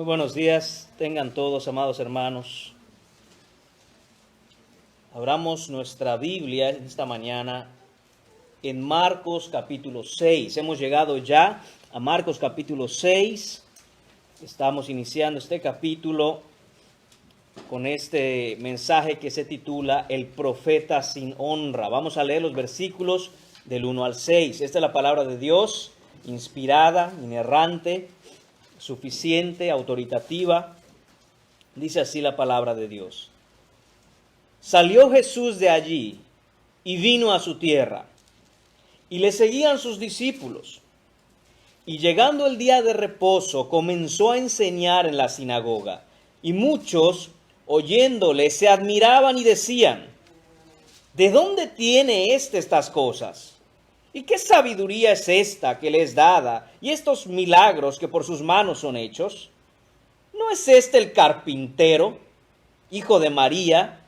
buenos días, tengan todos, amados hermanos. Abramos nuestra Biblia esta mañana en Marcos capítulo 6. Hemos llegado ya a Marcos capítulo 6. Estamos iniciando este capítulo con este mensaje que se titula El profeta sin honra. Vamos a leer los versículos del 1 al 6. Esta es la palabra de Dios, inspirada, inerrante, suficiente, autoritativa. Dice así la palabra de Dios. Salió Jesús de allí y vino a su tierra, y le seguían sus discípulos. Y llegando el día de reposo, comenzó a enseñar en la sinagoga, y muchos, oyéndole, se admiraban y decían: ¿de dónde tiene estas cosas? ¿Y qué sabiduría es esta que le es dada, y estos milagros que por sus manos son hechos? ¿No es este el carpintero, hijo de María,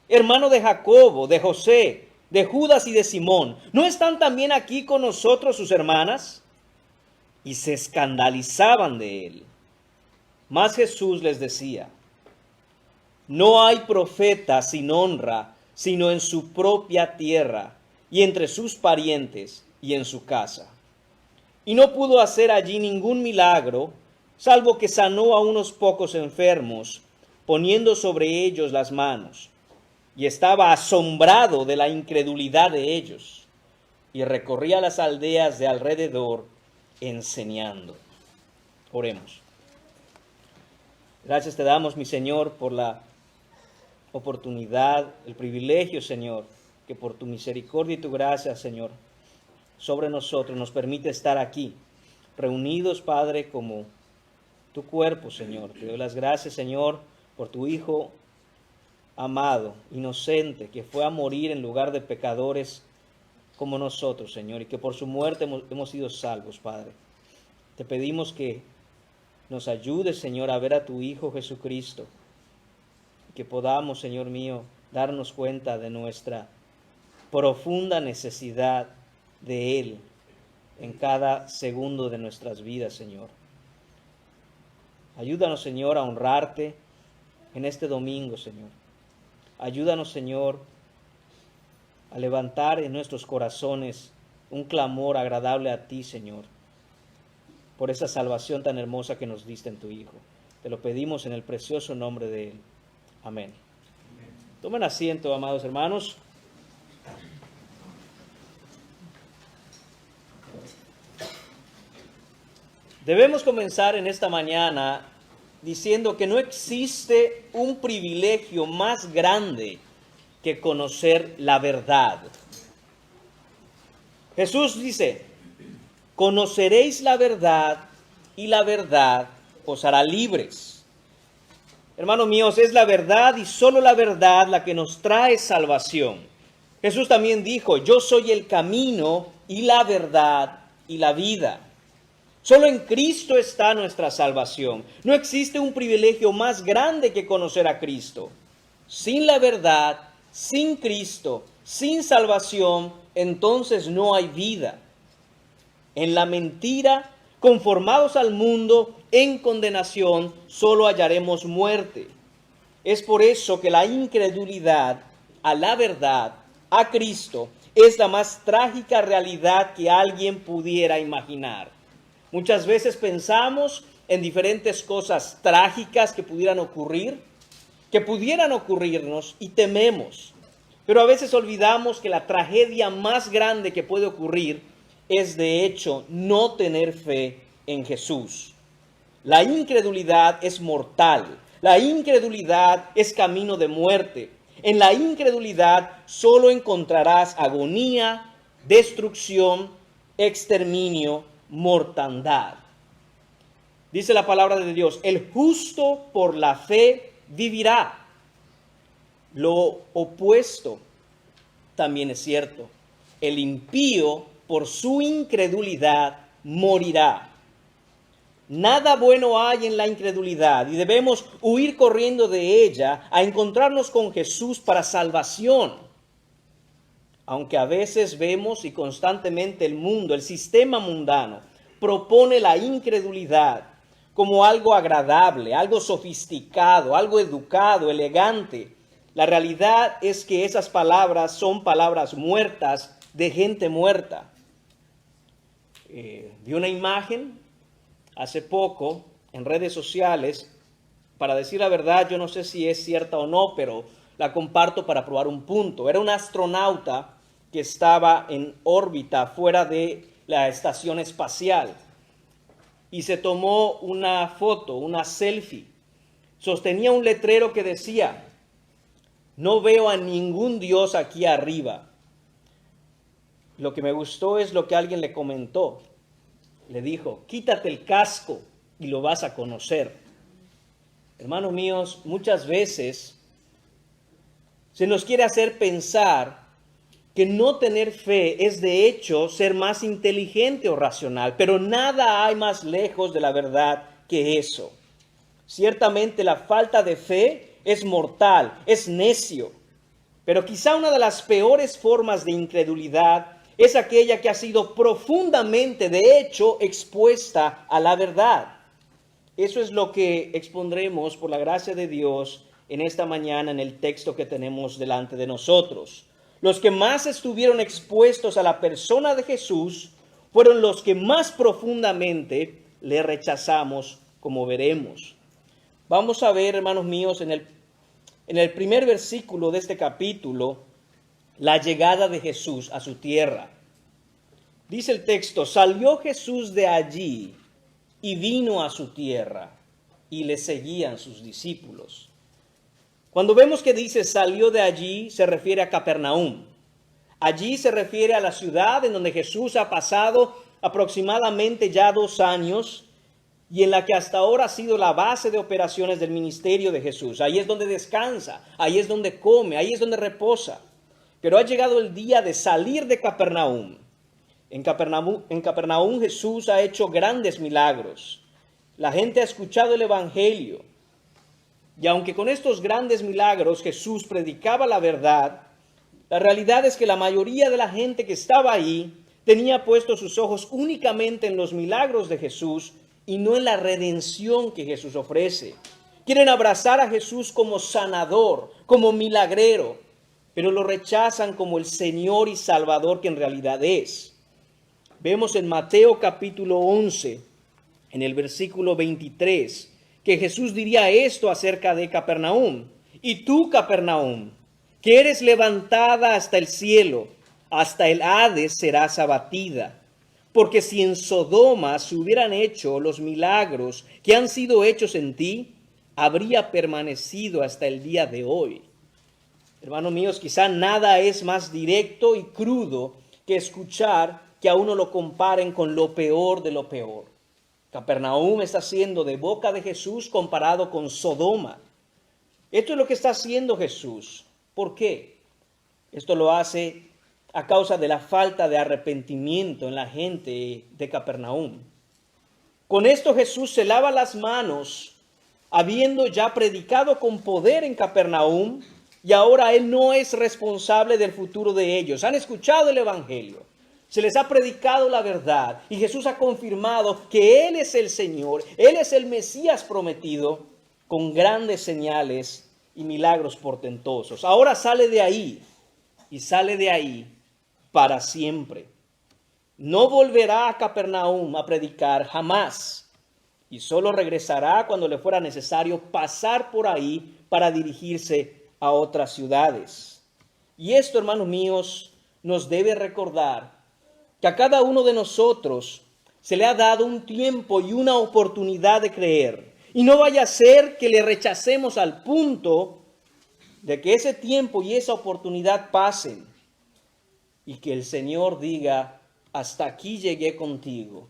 hermano de Jacobo, de José, de Judas y de Simón? ¿No están también aquí con nosotros sus hermanas? Y se escandalizaban de él. Mas Jesús les decía: no hay profeta sin honra, sino en su propia tierra, y entre sus parientes, y en su casa. Y no pudo hacer allí ningún milagro, salvo que sanó a unos pocos enfermos, poniendo sobre ellos las manos. Y estaba asombrado de la incredulidad de ellos, y recorría las aldeas de alrededor, enseñando. Oremos. Gracias te damos, mi Señor, por la oportunidad, el privilegio, Señor, que por tu misericordia y tu gracia, Señor, sobre nosotros nos permite estar aquí, reunidos, Padre, como tu cuerpo, Señor. Te doy las gracias, Señor, por tu Hijo amado, inocente, que fue a morir en lugar de pecadores como nosotros, Señor, y que por su muerte hemos sido salvos, Padre. Te pedimos que nos ayudes, Señor, a ver a tu Hijo Jesucristo, que podamos, Señor mío, darnos cuenta de nuestra profunda necesidad de Él en cada segundo de nuestras vidas, Señor. Ayúdanos, Señor, a honrarte en este domingo, Señor. Ayúdanos, Señor, a levantar en nuestros corazones un clamor agradable a ti, Señor, por esa salvación tan hermosa que nos diste en tu Hijo. Te lo pedimos en el precioso nombre de Él. Amén. Tomen asiento, amados hermanos. Debemos comenzar en esta mañana diciendo que no existe un privilegio más grande que conocer la verdad. Jesús dice: conoceréis la verdad y la verdad os hará libres. Hermanos míos, es la verdad y solo la verdad la que nos trae salvación. Jesús también dijo: yo soy el camino y la verdad y la vida. Solo en Cristo está nuestra salvación. No existe un privilegio más grande que conocer a Cristo. Sin la verdad, sin Cristo, sin salvación, entonces no hay vida. En la mentira, conformados al mundo, en condenación, solo hallaremos muerte. Es por eso que la incredulidad a la verdad, a Cristo, es la más trágica realidad que alguien pudiera imaginar. Muchas veces pensamos en diferentes cosas trágicas que pudieran ocurrirnos y tememos. Pero a veces olvidamos que la tragedia más grande que puede ocurrir es de hecho no tener fe en Jesús. La incredulidad es mortal. La incredulidad es camino de muerte. En la incredulidad solo encontrarás agonía, destrucción, exterminio, mortandad. Dice la palabra de Dios: el justo por la fe vivirá. Lo opuesto también es cierto. El impío por su incredulidad morirá. Nada bueno hay en la incredulidad y debemos huir corriendo de ella a encontrarnos con Jesús para salvación. Aunque a veces vemos y constantemente el mundo, el sistema mundano, propone la incredulidad como algo agradable, algo sofisticado, algo educado, elegante. La realidad es que esas palabras son palabras muertas de gente muerta. Vi una imagen hace poco en redes sociales. Para decir la verdad, yo no sé si es cierta o no, pero la comparto para probar un punto. Era un astronauta que estaba en órbita fuera de la estación espacial y se tomó una foto, una selfie. Sostenía un letrero que decía: no veo a ningún Dios aquí arriba. Lo que me gustó es lo que alguien le comentó. Le dijo: quítate el casco y lo vas a conocer. Hermanos míos, muchas veces se nos quiere hacer pensar que no tener fe es de hecho ser más inteligente o racional, pero nada hay más lejos de la verdad que eso. Ciertamente la falta de fe es mortal, es necio, pero quizá una de las peores formas de incredulidad es aquella que ha sido profundamente, de hecho, expuesta a la verdad. Eso es lo que expondremos por la gracia de Dios en esta mañana en el texto que tenemos delante de nosotros. Los que más estuvieron expuestos a la persona de Jesús fueron los que más profundamente le rechazamos, como veremos. Vamos a ver, hermanos míos, en el primer versículo de este capítulo, la llegada de Jesús a su tierra. Dice el texto: salió Jesús de allí y vino a su tierra, y le seguían sus discípulos. Cuando vemos que dice salió de allí, se refiere a Capernaum. Allí se refiere a la ciudad en donde Jesús ha pasado aproximadamente ya 2 años y en la que hasta ahora ha sido la base de operaciones del ministerio de Jesús. Ahí es donde descansa, ahí es donde come, ahí es donde reposa. Pero ha llegado el día de salir de Capernaum. En Capernaum Jesús ha hecho grandes milagros. La gente ha escuchado el evangelio. Y aunque con estos grandes milagros Jesús predicaba la verdad, la realidad es que la mayoría de la gente que estaba ahí tenía puestos sus ojos únicamente en los milagros de Jesús y no en la redención que Jesús ofrece. Quieren abrazar a Jesús como sanador, como milagrero, pero lo rechazan como el Señor y Salvador que en realidad es. Vemos en Mateo capítulo 11, en el versículo 23, que Jesús diría esto acerca de Capernaum: y tú, Capernaum, que eres levantada hasta el cielo, hasta el Hades serás abatida. Porque si en Sodoma se hubieran hecho los milagros que han sido hechos en ti, habría permanecido hasta el día de hoy. Hermanos míos, quizá nada es más directo y crudo que escuchar que a uno lo comparen con lo peor de lo peor. Capernaum está siendo de boca de Jesús comparado con Sodoma. Esto es lo que está haciendo Jesús. ¿Por qué? Esto lo hace a causa de la falta de arrepentimiento en la gente de Capernaum. Con esto Jesús se lava las manos, habiendo ya predicado con poder en Capernaum, y ahora Él no es responsable del futuro de ellos. Han escuchado el evangelio, se les ha predicado la verdad, y Jesús ha confirmado que Él es el Señor, Él es el Mesías prometido, con grandes señales y milagros portentosos. Ahora sale de ahí, y sale de ahí para siempre. No volverá a Capernaum a predicar jamás, y solo regresará cuando le fuera necesario pasar por ahí para dirigirse a otras ciudades. Y esto, hermanos míos, nos debe recordar que a cada uno de nosotros se le ha dado un tiempo y una oportunidad de creer. Y no vaya a ser que le rechacemos al punto de que ese tiempo y esa oportunidad pasen y que el Señor diga: hasta aquí llegué contigo.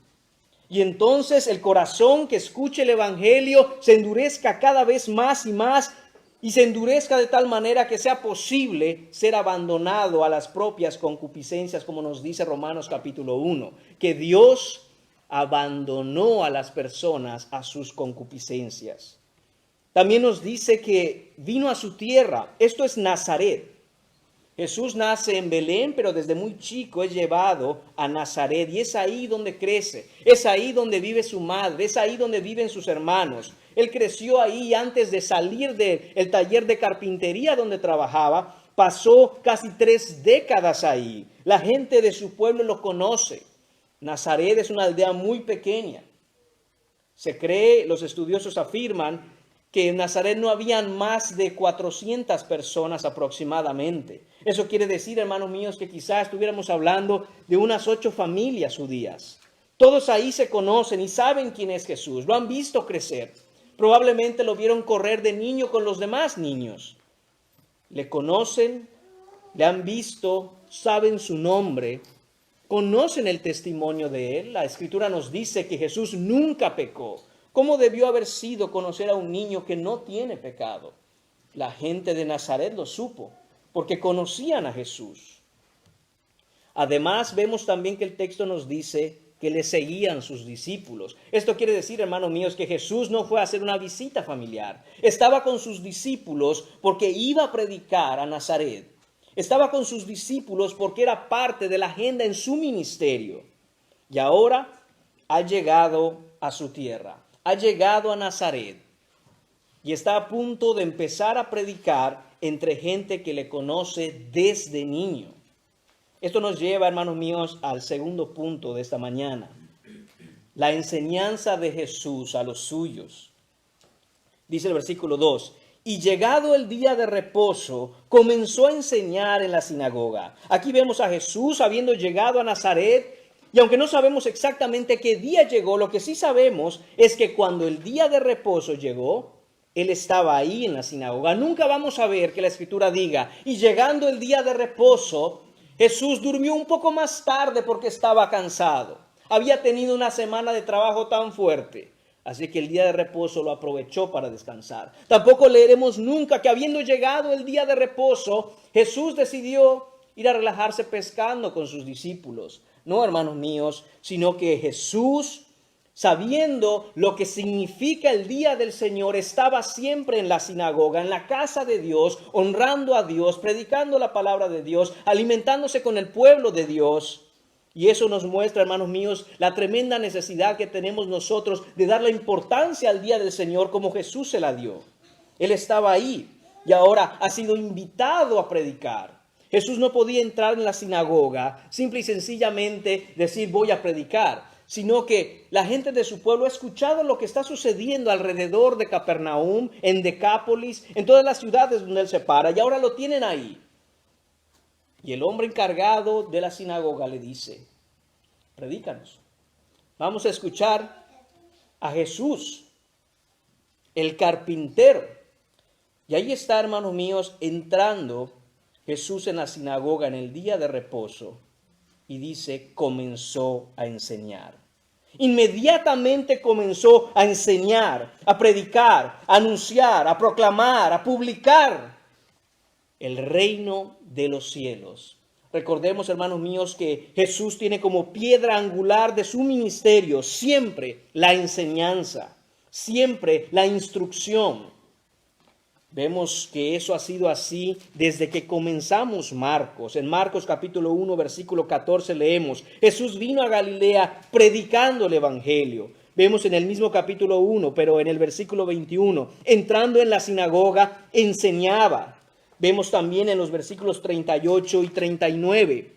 Y entonces el corazón que escuche el evangelio se endurezca cada vez más y más, y se endurezca de tal manera que sea posible ser abandonado a las propias concupiscencias, como nos dice Romanos capítulo 1, que Dios abandonó a las personas a sus concupiscencias. También nos dice que vino a su tierra, esto es Nazaret. Jesús nace en Belén, pero desde muy chico es llevado a Nazaret y es ahí donde crece, es ahí donde vive su madre, es ahí donde viven sus hermanos. Él creció ahí antes de salir del taller de carpintería donde trabajaba, pasó casi 3 décadas ahí. La gente de su pueblo lo conoce. Nazaret es una aldea muy pequeña. Se cree, los estudiosos afirman, que en Nazaret no habían más de 400 personas aproximadamente. Eso quiere decir, hermanos míos, que quizás estuviéramos hablando de unas 8 familias judías. Todos ahí se conocen y saben quién es Jesús, lo han visto crecer. Probablemente lo vieron correr de niño con los demás niños. Le conocen, le han visto, saben su nombre, conocen el testimonio de él. La Escritura nos dice que Jesús nunca pecó. ¿Cómo debió haber sido conocer a un niño que no tiene pecado? La gente de Nazaret lo supo, porque conocían a Jesús. Además, vemos también que el texto nos dice que le seguían sus discípulos. Esto quiere decir, hermanos míos, que Jesús no fue a hacer una visita familiar. Estaba con sus discípulos porque iba a predicar a Nazaret. Estaba con sus discípulos porque era parte de la agenda en su ministerio. Y ahora ha llegado a su tierra. Ha llegado a Nazaret y está a punto de empezar a predicar entre gente que le conoce desde niño. Esto nos lleva, hermanos míos, al segundo punto de esta mañana. La enseñanza de Jesús a los suyos. Dice el versículo 2, y llegado el día de reposo, comenzó a enseñar en la sinagoga. Aquí vemos a Jesús habiendo llegado a Nazaret. Y aunque no sabemos exactamente qué día llegó, lo que sí sabemos es que cuando el día de reposo llegó, él estaba ahí en la sinagoga. Nunca vamos a ver que la Escritura diga, y llegando el día de reposo, Jesús durmió un poco más tarde porque estaba cansado. Había tenido una semana de trabajo tan fuerte. Así que el día de reposo lo aprovechó para descansar. Tampoco leeremos nunca que habiendo llegado el día de reposo, Jesús decidió ir a relajarse pescando con sus discípulos. No, hermanos míos, sino que Jesús, sabiendo lo que significa el día del Señor, estaba siempre en la sinagoga, en la casa de Dios, honrando a Dios, predicando la palabra de Dios, alimentándose con el pueblo de Dios. Y eso nos muestra, hermanos míos, la tremenda necesidad que tenemos nosotros de dar la importancia al día del Señor como Jesús se la dio. Él estaba ahí y ahora ha sido invitado a predicar. Jesús no podía entrar en la sinagoga simple y sencillamente decir voy a predicar, sino que la gente de su pueblo ha escuchado lo que está sucediendo alrededor de Capernaum, en Decápolis, en todas las ciudades donde él se para, y ahora lo tienen ahí. Y el hombre encargado de la sinagoga le dice, predícanos. Vamos a escuchar a Jesús, el carpintero. Y ahí está, hermanos míos, entrando Jesús en la sinagoga en el día de reposo y dice, comenzó a enseñar. Inmediatamente comenzó a enseñar, a predicar, a anunciar, a proclamar, a publicar el reino de los cielos. Recordemos, hermanos míos, que Jesús tiene como piedra angular de su ministerio siempre la enseñanza, siempre la instrucción. Vemos que eso ha sido así desde que comenzamos Marcos. En Marcos capítulo 1, versículo 14 leemos, Jesús vino a Galilea predicando el evangelio. Vemos en el mismo capítulo 1, pero en el versículo 21, entrando en la sinagoga, enseñaba. Vemos también en los versículos 38 y 39.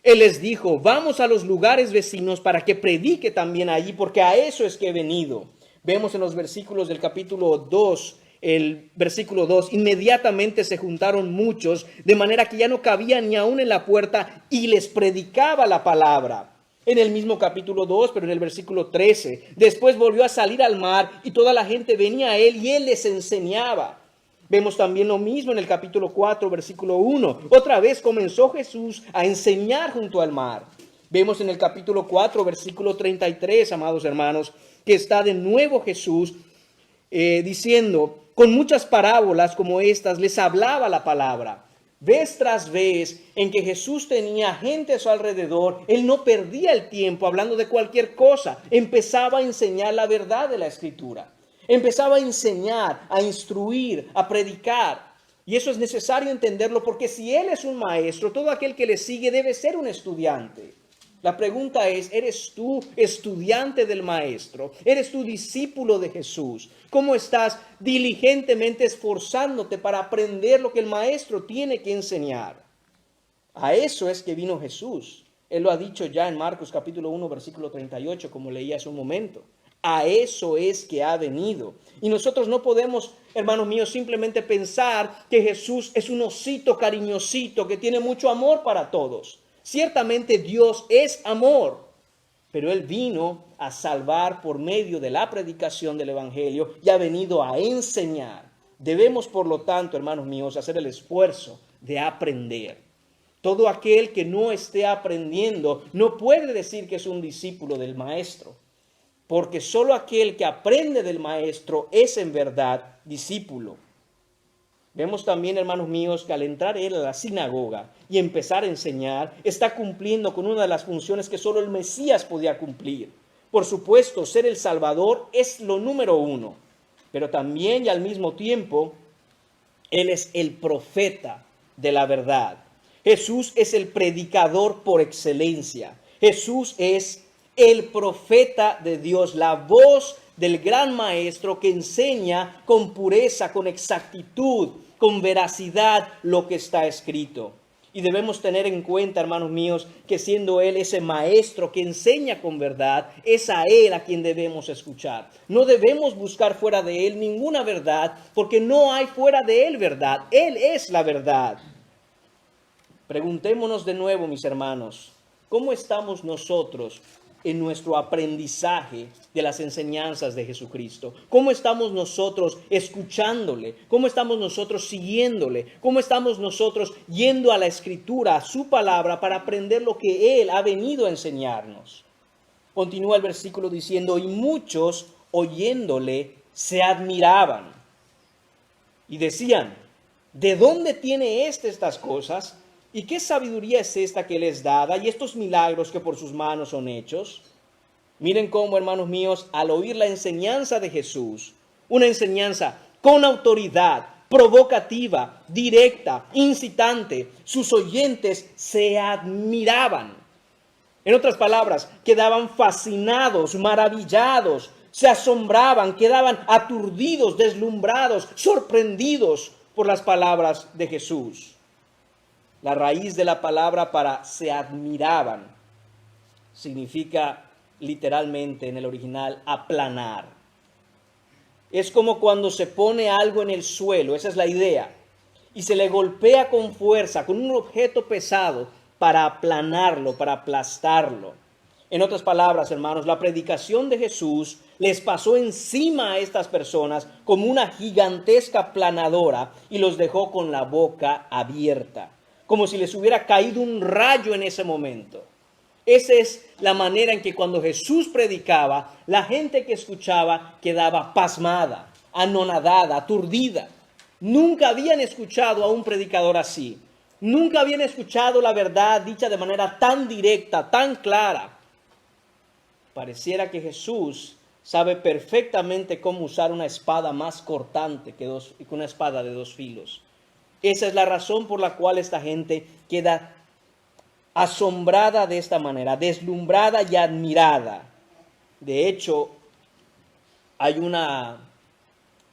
Él les dijo, vamos a los lugares vecinos para que predique también allí, porque a eso es que he venido. Vemos en los versículos del capítulo 2, el versículo 2, inmediatamente se juntaron muchos, de manera que ya no cabían ni aún en la puerta, y les predicaba la palabra. En el mismo capítulo 2, pero en el versículo 13, después volvió a salir al mar, y toda la gente venía a él, y él les enseñaba. Vemos también lo mismo en el capítulo 4, versículo 1. Otra vez comenzó Jesús a enseñar junto al mar. Vemos en el capítulo 4, versículo 33, amados hermanos, que está de nuevo Jesús diciendo, con muchas parábolas como estas les hablaba la palabra. Vez tras vez en que Jesús tenía gente a su alrededor, él no perdía el tiempo hablando de cualquier cosa. Empezaba a enseñar la verdad de la Escritura. Empezaba a enseñar, a instruir, a predicar. Y eso es necesario entenderlo porque si Él es un maestro, todo aquel que le sigue debe ser un estudiante. La pregunta es, ¿eres tú estudiante del maestro? ¿Eres tú discípulo de Jesús? ¿Cómo estás diligentemente esforzándote para aprender lo que el maestro tiene que enseñar? A eso es que vino Jesús. Él lo ha dicho ya en Marcos capítulo 1, versículo 38, como leí hace un momento. A eso es que ha venido. Y nosotros no podemos, hermanos míos, simplemente pensar que Jesús es un osito cariñosito que tiene mucho amor para todos. Ciertamente Dios es amor, pero Él vino a salvar por medio de la predicación del Evangelio y ha venido a enseñar. Debemos, por lo tanto, hermanos míos, hacer el esfuerzo de aprender. Todo aquel que no esté aprendiendo no puede decir que es un discípulo del maestro, porque solo aquel que aprende del maestro es en verdad discípulo. Vemos también, hermanos míos, que al entrar él a la sinagoga y empezar a enseñar, está cumpliendo con una de las funciones que solo el Mesías podía cumplir. Por supuesto, ser el Salvador es lo número uno, pero también y al mismo tiempo, Él es el profeta de la verdad. Jesús es el predicador por excelencia. Jesús es el profeta de Dios, la voz del gran maestro que enseña con pureza, con exactitud, con veracidad lo que está escrito. Y debemos tener en cuenta, hermanos míos, que siendo Él ese maestro que enseña con verdad, es a Él a quien debemos escuchar. No debemos buscar fuera de Él ninguna verdad, porque no hay fuera de Él verdad. Él es la verdad. Preguntémonos de nuevo, mis hermanos, ¿cómo estamos nosotros en nuestro aprendizaje de las enseñanzas de Jesucristo? ¿Cómo estamos nosotros escuchándole? ¿Cómo estamos nosotros siguiéndole? ¿Cómo estamos nosotros yendo a la Escritura, a su palabra, para aprender lo que Él ha venido a enseñarnos? Continúa el versículo diciendo, y muchos oyéndole se admiraban y decían, ¿de dónde tiene estas cosas? ¿Y qué sabiduría es esta que les dada? Y estos milagros que por sus manos son hechos. Miren cómo, hermanos míos, al oír la enseñanza de Jesús, una enseñanza con autoridad, provocativa, directa, incitante, sus oyentes se admiraban. En otras palabras, quedaban fascinados, maravillados, se asombraban, quedaban aturdidos, deslumbrados, sorprendidos por las palabras de Jesús. La raíz de la palabra para se admiraban significa literalmente en el original aplanar. Es como cuando se pone algo en el suelo, esa es la idea, y se le golpea con fuerza, con un objeto pesado para aplanarlo, para aplastarlo. En otras palabras, hermanos, la predicación de Jesús les pasó encima a estas personas como una gigantesca aplanadora y los dejó con la boca abierta, como si les hubiera caído un rayo en ese momento. Esa es la manera en que cuando Jesús predicaba, la gente que escuchaba quedaba pasmada, anonadada, aturdida. Nunca habían escuchado a un predicador así. Nunca habían escuchado la verdad dicha de manera tan directa, tan clara. Pareciera que Jesús sabe perfectamente cómo usar una espada más cortante que una espada de dos filos. Esa es la razón por la cual esta gente queda asombrada de esta manera, deslumbrada y admirada. De hecho, hay una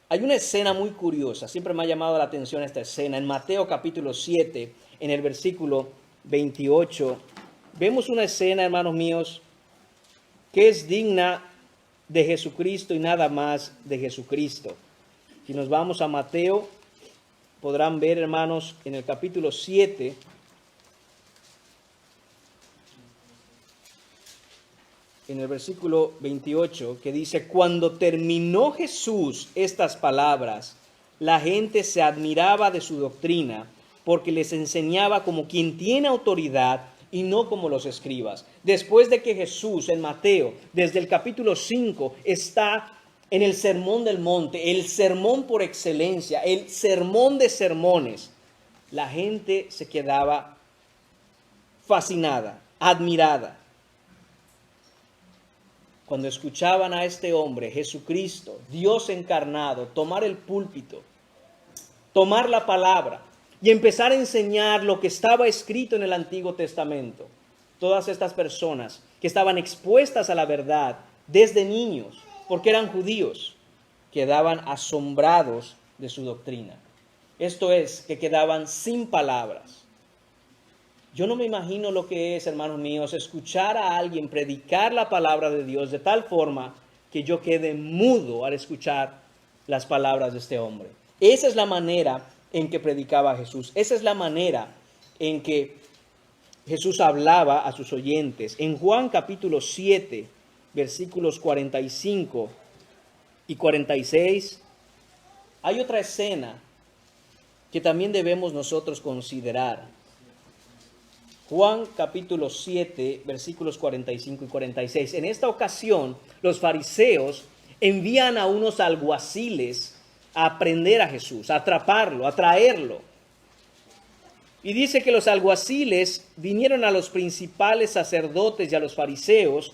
escena muy curiosa, siempre me ha llamado la atención esta escena. En Mateo capítulo 7, en el versículo 28, vemos una escena, hermanos míos, que es digna de Jesucristo y nada más de Jesucristo. Si nos vamos a Mateo, podrán ver, hermanos, en el capítulo 7, en el versículo 28, que dice, cuando terminó Jesús estas palabras, la gente se admiraba de su doctrina, porque les enseñaba como quien tiene autoridad y no como los escribas. Después de que Jesús en Mateo, desde el capítulo 5, está en el sermón del monte, el sermón por excelencia, el sermón de sermones, la gente se quedaba fascinada, admirada. Cuando escuchaban a este hombre, Jesucristo, Dios encarnado, tomar el púlpito tomar la palabra y empezar a enseñar lo que estaba escrito en el Antiguo Testamento. Todas estas personas que estaban expuestas a la verdad desde niños, porque eran judíos, quedaban asombrados de su doctrina. Esto es, que quedaban sin palabras. Yo no me imagino lo que es, hermanos míos, escuchar a alguien predicar la palabra de Dios de tal forma que yo quede mudo al escuchar las palabras de este hombre. Esa es la manera en que predicaba Jesús. Esa es la manera en que Jesús hablaba a sus oyentes. En Juan capítulo 7, versículos 45 y 46, hay otra escena que también debemos nosotros considerar. Juan capítulo 7, versículos 45 y 46. En esta ocasión, los fariseos envían a unos alguaciles a prender a Jesús, a atraparlo, a traerlo. Y dice que los alguaciles vinieron a los principales sacerdotes y a los fariseos,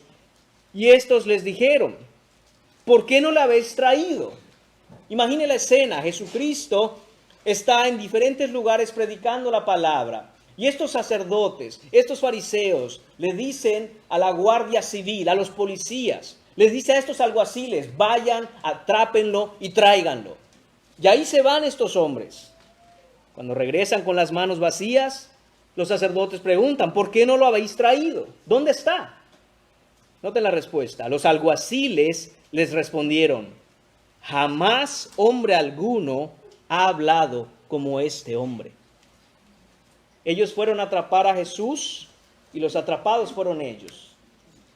y estos les dijeron: ¿por qué no lo habéis traído? Imagine la escena. Jesucristo está en diferentes lugares predicando la palabra. Y estos sacerdotes, estos fariseos, le dicen a la guardia civil, a los policías, les dice a estos alguaciles: vayan, atrápenlo y tráiganlo. Y ahí se van estos hombres. Cuando regresan con las manos vacías, los sacerdotes preguntan: ¿por qué no lo habéis traído? ¿Dónde está? Noten la respuesta. Los alguaciles les respondieron: jamás hombre alguno ha hablado como este hombre. Ellos fueron a atrapar a Jesús y los atrapados fueron ellos,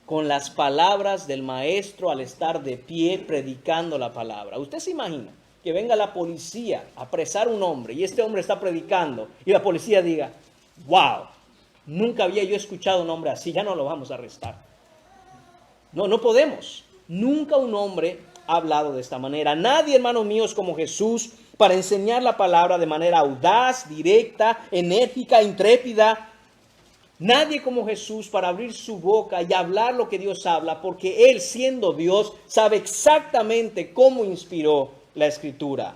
con las palabras del maestro al estar de pie predicando la palabra. ¿Usted se imagina que venga la policía a apresar a un hombre y este hombre está predicando y la policía diga: wow, nunca había yo escuchado a un hombre así, ya no lo vamos a arrestar? No, no podemos. Nunca un hombre ha hablado de esta manera. Nadie, hermanos míos, como Jesús, para enseñar la palabra de manera audaz, directa, enérgica, intrépida. Nadie como Jesús para abrir su boca y hablar lo que Dios habla, porque Él, siendo Dios, sabe exactamente cómo inspiró la Escritura.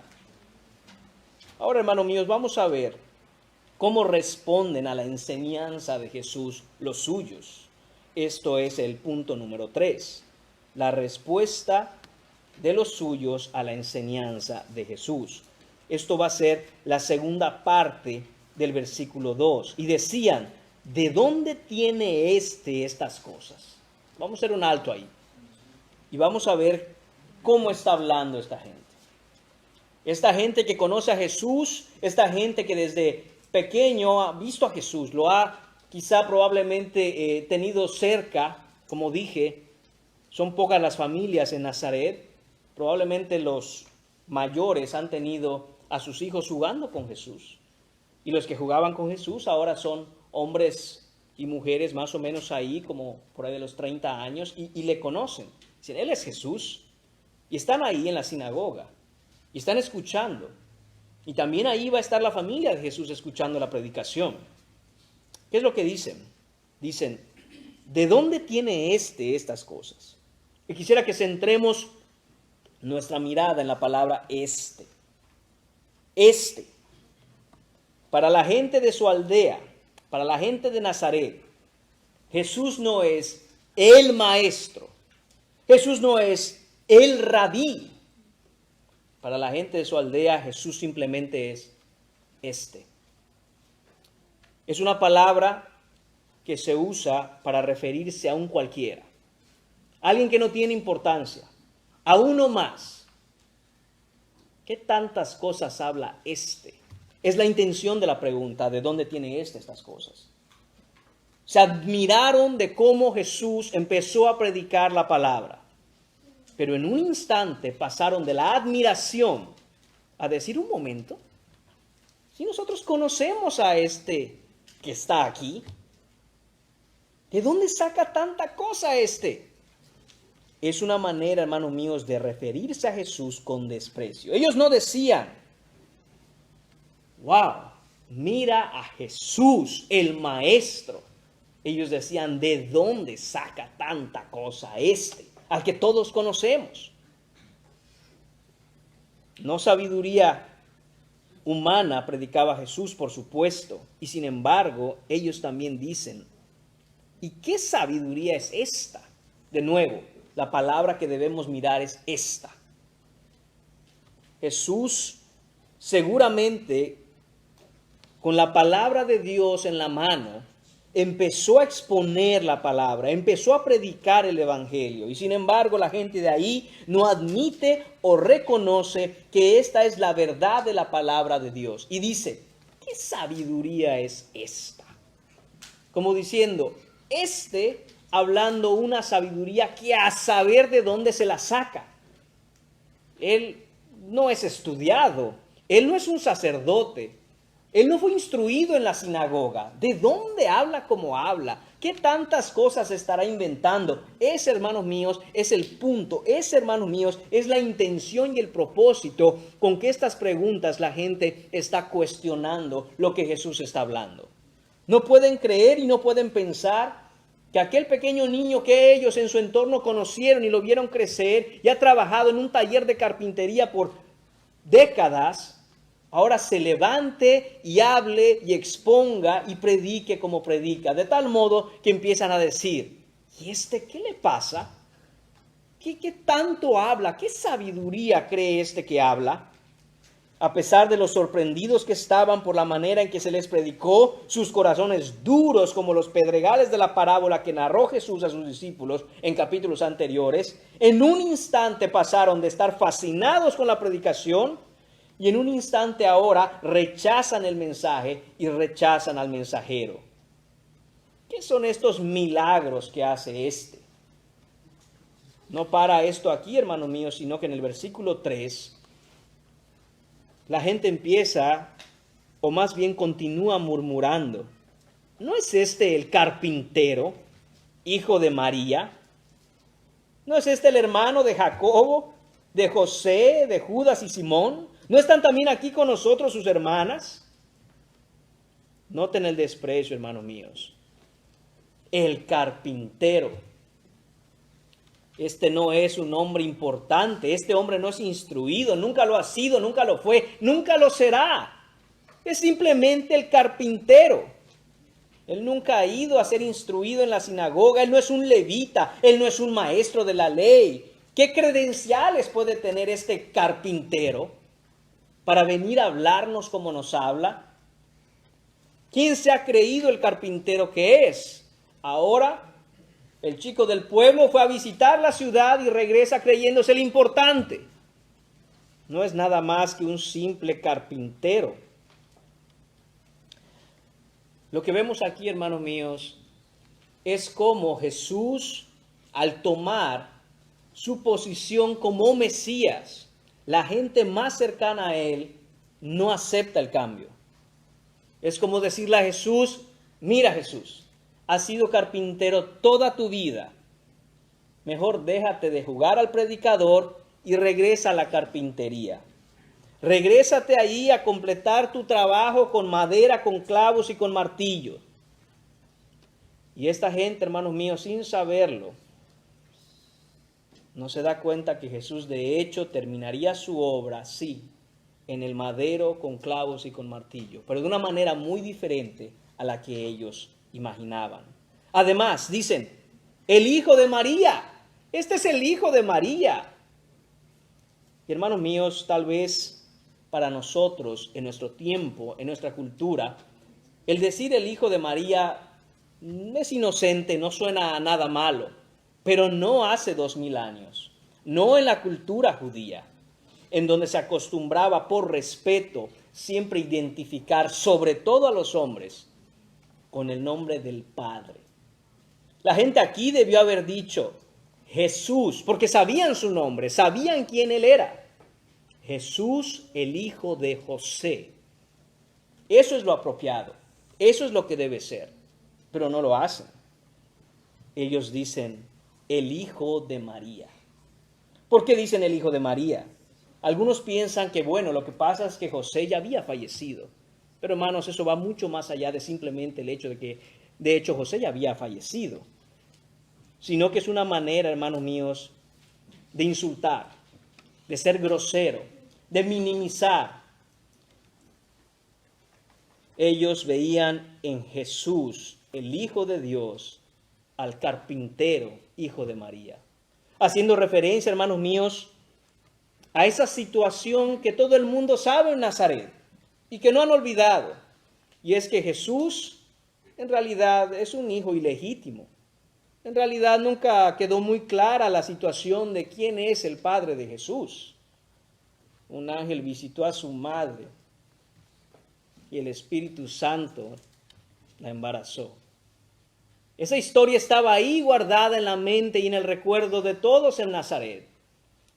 Ahora, hermanos míos, vamos a ver cómo responden a la enseñanza de Jesús los suyos. Esto es el punto número 3, la respuesta de los suyos a la enseñanza de Jesús. Esto va a ser la segunda parte del versículo 2. Y decían: ¿de dónde tiene estas cosas? Vamos a hacer un alto ahí. Y vamos a ver cómo está hablando esta gente. Esta gente que conoce a Jesús, esta gente que desde pequeño ha visto a Jesús, lo ha quizá probablemente tenido cerca, como dije. Son pocas las familias en Nazaret. Probablemente los mayores han tenido a sus hijos jugando con Jesús. Y los que jugaban con Jesús ahora son hombres y mujeres más o menos ahí, como por ahí de los 30 años, y le conocen. Dicen: Él es Jesús. Y están ahí en la sinagoga. Y están escuchando. Y también ahí va a estar la familia de Jesús escuchando la predicación. ¿Qué es lo que dicen? Dicen: ¿de dónde tiene estas cosas? Y quisiera que centremos nuestra mirada en la palabra este. Para la gente de su aldea, para la gente de Nazaret, Jesús no es el maestro. Jesús no es el rabí. Para la gente de su aldea, Jesús simplemente es este. Es una palabra que se usa para referirse a un cualquiera. Alguien que no tiene importancia. A uno más. ¿Qué tantas cosas habla este? Es la intención de la pregunta: ¿de dónde tiene estas cosas? Se admiraron de cómo Jesús empezó a predicar la palabra. Pero en un instante pasaron de la admiración a decir: un momento, si nosotros conocemos a este que está aquí, ¿de dónde saca tanta cosa este? Es una manera, hermanos míos, de referirse a Jesús con desprecio. Ellos no decían: wow, mira a Jesús, el maestro. Ellos decían: ¿de dónde saca tanta cosa al que todos conocemos? No sabiduría humana predicaba Jesús, por supuesto, y sin embargo ellos también dicen, ¿y qué sabiduría es esta? De nuevo, la palabra que debemos mirar es esta. Jesús seguramente con la palabra de Dios en la mano empezó a exponer la palabra, empezó a predicar el evangelio, y sin embargo la gente de ahí no admite o reconoce que esta es la verdad de la palabra de Dios. Y dice, ¿qué sabiduría es esta? Como diciendo, hablando una sabiduría que a saber de dónde se la saca. Él no es estudiado, él no es un sacerdote, él no fue instruido en la sinagoga. ¿De dónde habla como habla? ¿Qué tantas cosas estará inventando? Ese, hermanos míos, es el punto. Ese, hermanos míos, es la intención y el propósito con que estas preguntas la gente está cuestionando lo que Jesús está hablando. No pueden creer y no pueden pensar que aquel pequeño niño que ellos en su entorno conocieron y lo vieron crecer y ha trabajado en un taller de carpintería por décadas, ahora se levante y hable y exponga y predique como predica, de tal modo que empiezan a decir, ¿y qué le pasa? ¿Qué tanto habla? ¿Qué sabiduría cree que habla? A pesar de los sorprendidos que estaban por la manera en que se les predicó, sus corazones duros como los pedregales de la parábola que narró Jesús a sus discípulos en capítulos anteriores, en un instante pasaron de estar fascinados con la predicación y en un instante ahora rechazan el mensaje y rechazan al mensajero. ¿Qué son estos milagros que hace este? No para esto aquí, hermanos míos, sino que en el versículo 3, la gente empieza, o más bien continúa murmurando. ¿No es este el carpintero, hijo de María? ¿No es este el hermano de Jacobo, de José, de Judas y Simón? ¿No están también aquí con nosotros sus hermanas? Noten el desprecio, hermanos míos. El carpintero. Este no es un hombre importante. Este hombre no es instruido. Nunca lo ha sido, nunca lo fue, nunca lo será. Es simplemente el carpintero. Él nunca ha ido a ser instruido en la sinagoga. Él no es un levita. Él no es un maestro de la ley. ¿Qué credenciales puede tener este carpintero para venir a hablarnos como nos habla? ¿Quién se ha creído el carpintero que es? Ahora, el chico del pueblo fue a visitar la ciudad y regresa creyéndose el importante. No es nada más que un simple carpintero. Lo que vemos aquí, hermanos míos, es cómo Jesús, al tomar su posición como Mesías, la gente más cercana a él no acepta el cambio. Es como decirle a Jesús, mira Jesús, has sido carpintero toda tu vida. Mejor déjate de jugar al predicador y regresa a la carpintería. Regrésate ahí a completar tu trabajo con madera, con clavos y con martillos. Y esta gente, hermanos míos, sin saberlo, no se da cuenta que Jesús de hecho terminaría su obra, sí, en el madero con clavos y con martillo, pero de una manera muy diferente a la que ellos imaginaban. Además, dicen, el hijo de María. Este es el hijo de María. Y hermanos míos, tal vez para nosotros, en nuestro tiempo, en nuestra cultura, el decir el hijo de María es inocente, no suena a nada malo, pero no hace 2000 años, no en la cultura judía, en donde se acostumbraba por respeto siempre identificar, sobre todo a los hombres, con el nombre del Padre. La gente aquí debió haber dicho Jesús, porque sabían su nombre, sabían quién él era. Jesús, el hijo de José. Eso es lo apropiado, eso es lo que debe ser, pero no lo hacen. Ellos dicen el hijo de María. ¿Por qué dicen el hijo de María? Algunos piensan que, bueno, lo que pasa es que José ya había fallecido. Pero hermanos, eso va mucho más allá de simplemente el hecho de que, de hecho, José ya había fallecido. Sino que es una manera, hermanos míos, de insultar, de ser grosero, de minimizar Ellos veían en Jesús, el Hijo de Dios, al carpintero, hijo de María. Haciendo referencia, hermanos míos, a esa situación que todo el mundo sabe en Nazaret y que no han olvidado. Y es que Jesús en realidad es un hijo ilegítimo. En realidad nunca quedó muy clara la situación de quién es el padre de Jesús. Un ángel visitó a su madre y el Espíritu Santo la embarazó. Esa historia estaba ahí guardada en la mente y en el recuerdo de todos en Nazaret.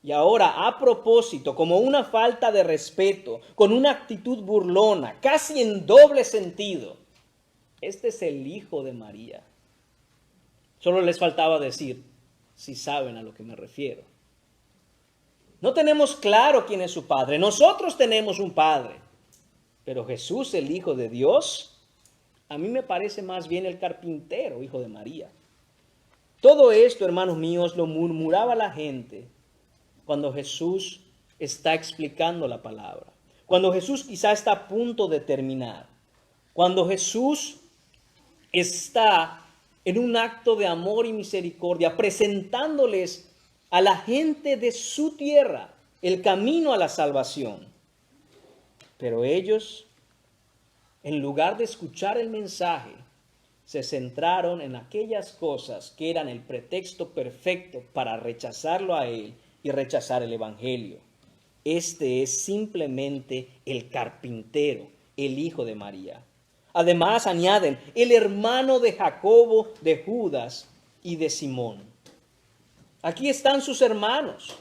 Y ahora, a propósito, como una falta de respeto, con una actitud burlona, casi en doble sentido, este es el hijo de María. Solo les faltaba decir, si saben a lo que me refiero. No tenemos claro quién es su padre. Nosotros tenemos un padre. Pero Jesús, el Hijo de Dios, a mí me parece más bien el carpintero, hijo de María. Todo esto, hermanos míos, lo murmuraba la gente cuando Jesús está explicando la palabra. Cuando Jesús quizá está a punto de terminar. Cuando Jesús está en un acto de amor y misericordia, presentándoles a la gente de su tierra el camino a la salvación. Pero ellos, en lugar de escuchar el mensaje, se centraron en aquellas cosas que eran el pretexto perfecto para rechazarlo a él y rechazar el evangelio. Este es simplemente el carpintero, el hijo de María. Además añaden, el hermano de Jacobo, de Judas y de Simón. Aquí están sus hermanos,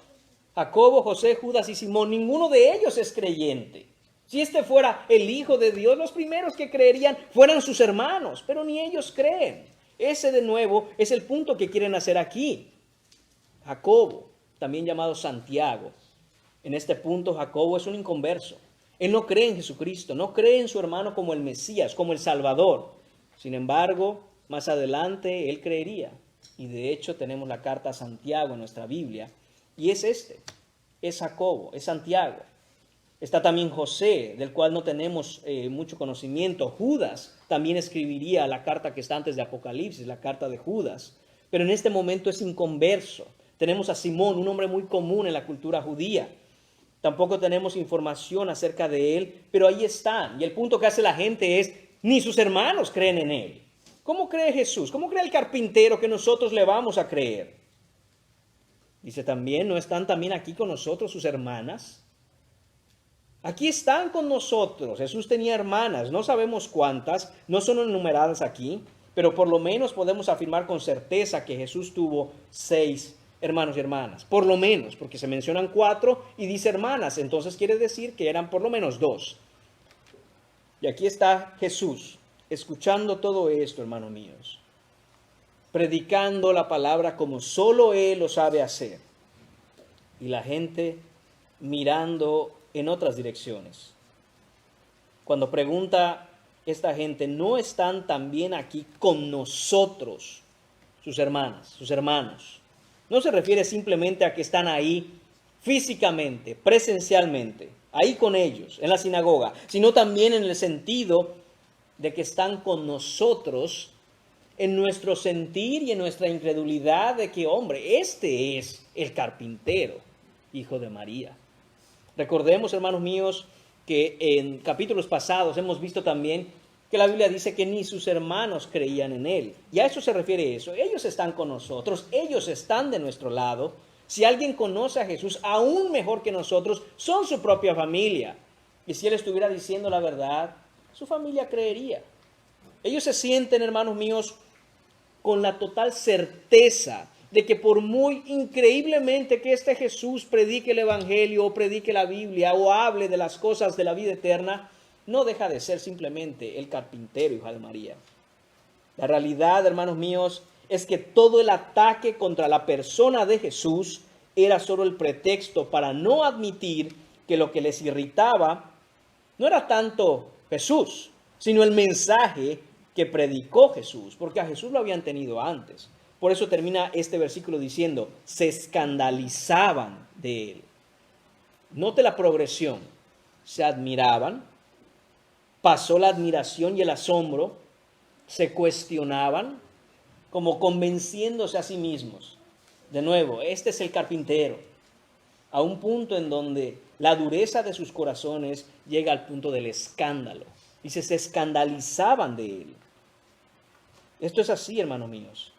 Jacobo, José, Judas y Simón. Ninguno de ellos es creyente. Si este fuera el Hijo de Dios, los primeros que creerían fueran sus hermanos, pero ni ellos creen. Ese de nuevo es el punto que quieren hacer aquí. Jacobo, también llamado Santiago. En este punto Jacobo es un inconverso. Él no cree en Jesucristo, no cree en su hermano como el Mesías, como el Salvador. Sin embargo, más adelante él creería. Y de hecho tenemos la carta a Santiago en nuestra Biblia. Y es Jacobo, es Santiago. Está también José, del cual no tenemos mucho conocimiento. Judas también escribiría la carta que está antes de Apocalipsis, la carta de Judas. Pero en este momento es inconverso. Tenemos a Simón, un hombre muy común en la cultura judía. Tampoco tenemos información acerca de él, pero ahí están. Y el punto que hace la gente es, ni sus hermanos creen en él. ¿Cómo cree Jesús? ¿Cómo cree el carpintero que nosotros le vamos a creer? Dice también, ¿no están también aquí con nosotros sus hermanas? Aquí están con nosotros. Jesús tenía hermanas, no sabemos cuántas, no son enumeradas aquí, pero por lo menos podemos afirmar con certeza que Jesús tuvo 6 hermanos y hermanas, por lo menos, porque se mencionan 4 y dice hermanas, entonces quiere decir que eran por lo menos 2. Y aquí está Jesús, escuchando todo esto, hermanos míos, predicando la palabra como solo Él lo sabe hacer, y la gente mirando en otras direcciones. Cuando pregunta esta gente, ¿no están también aquí con nosotros sus hermanas, sus hermanos? No se refiere simplemente a que están ahí físicamente, presencialmente, ahí con ellos, en la sinagoga, sino también en el sentido de que están con nosotros en nuestro sentir y en nuestra incredulidad de que, hombre, este es el carpintero, hijo de María. Recordemos, hermanos míos, que en capítulos pasados hemos visto también que la Biblia dice que ni sus hermanos creían en él. Y a eso se refiere eso. Ellos están con nosotros, ellos están de nuestro lado. Si alguien conoce a Jesús, aún mejor que nosotros, son su propia familia. Y si él estuviera diciendo la verdad, su familia creería. Ellos se sienten, hermanos míos, con la total certeza de que por muy increíblemente que este Jesús predique el Evangelio o predique la Biblia o hable de las cosas de la vida eterna, no deja de ser simplemente el carpintero, hijo de María. La realidad, hermanos míos, es que todo el ataque contra la persona de Jesús era solo el pretexto para no admitir que lo que les irritaba no era tanto Jesús, sino el mensaje que predicó Jesús, porque a Jesús lo habían tenido antes. Por eso termina este versículo diciendo, se escandalizaban de él. Note la progresión, se admiraban, pasó la admiración y el asombro, se cuestionaban, como convenciéndose a sí mismos. De nuevo, este es el carpintero, a un punto en donde la dureza de sus corazones llega al punto del escándalo. Dice, se escandalizaban de él. Esto es así, hermanos míos.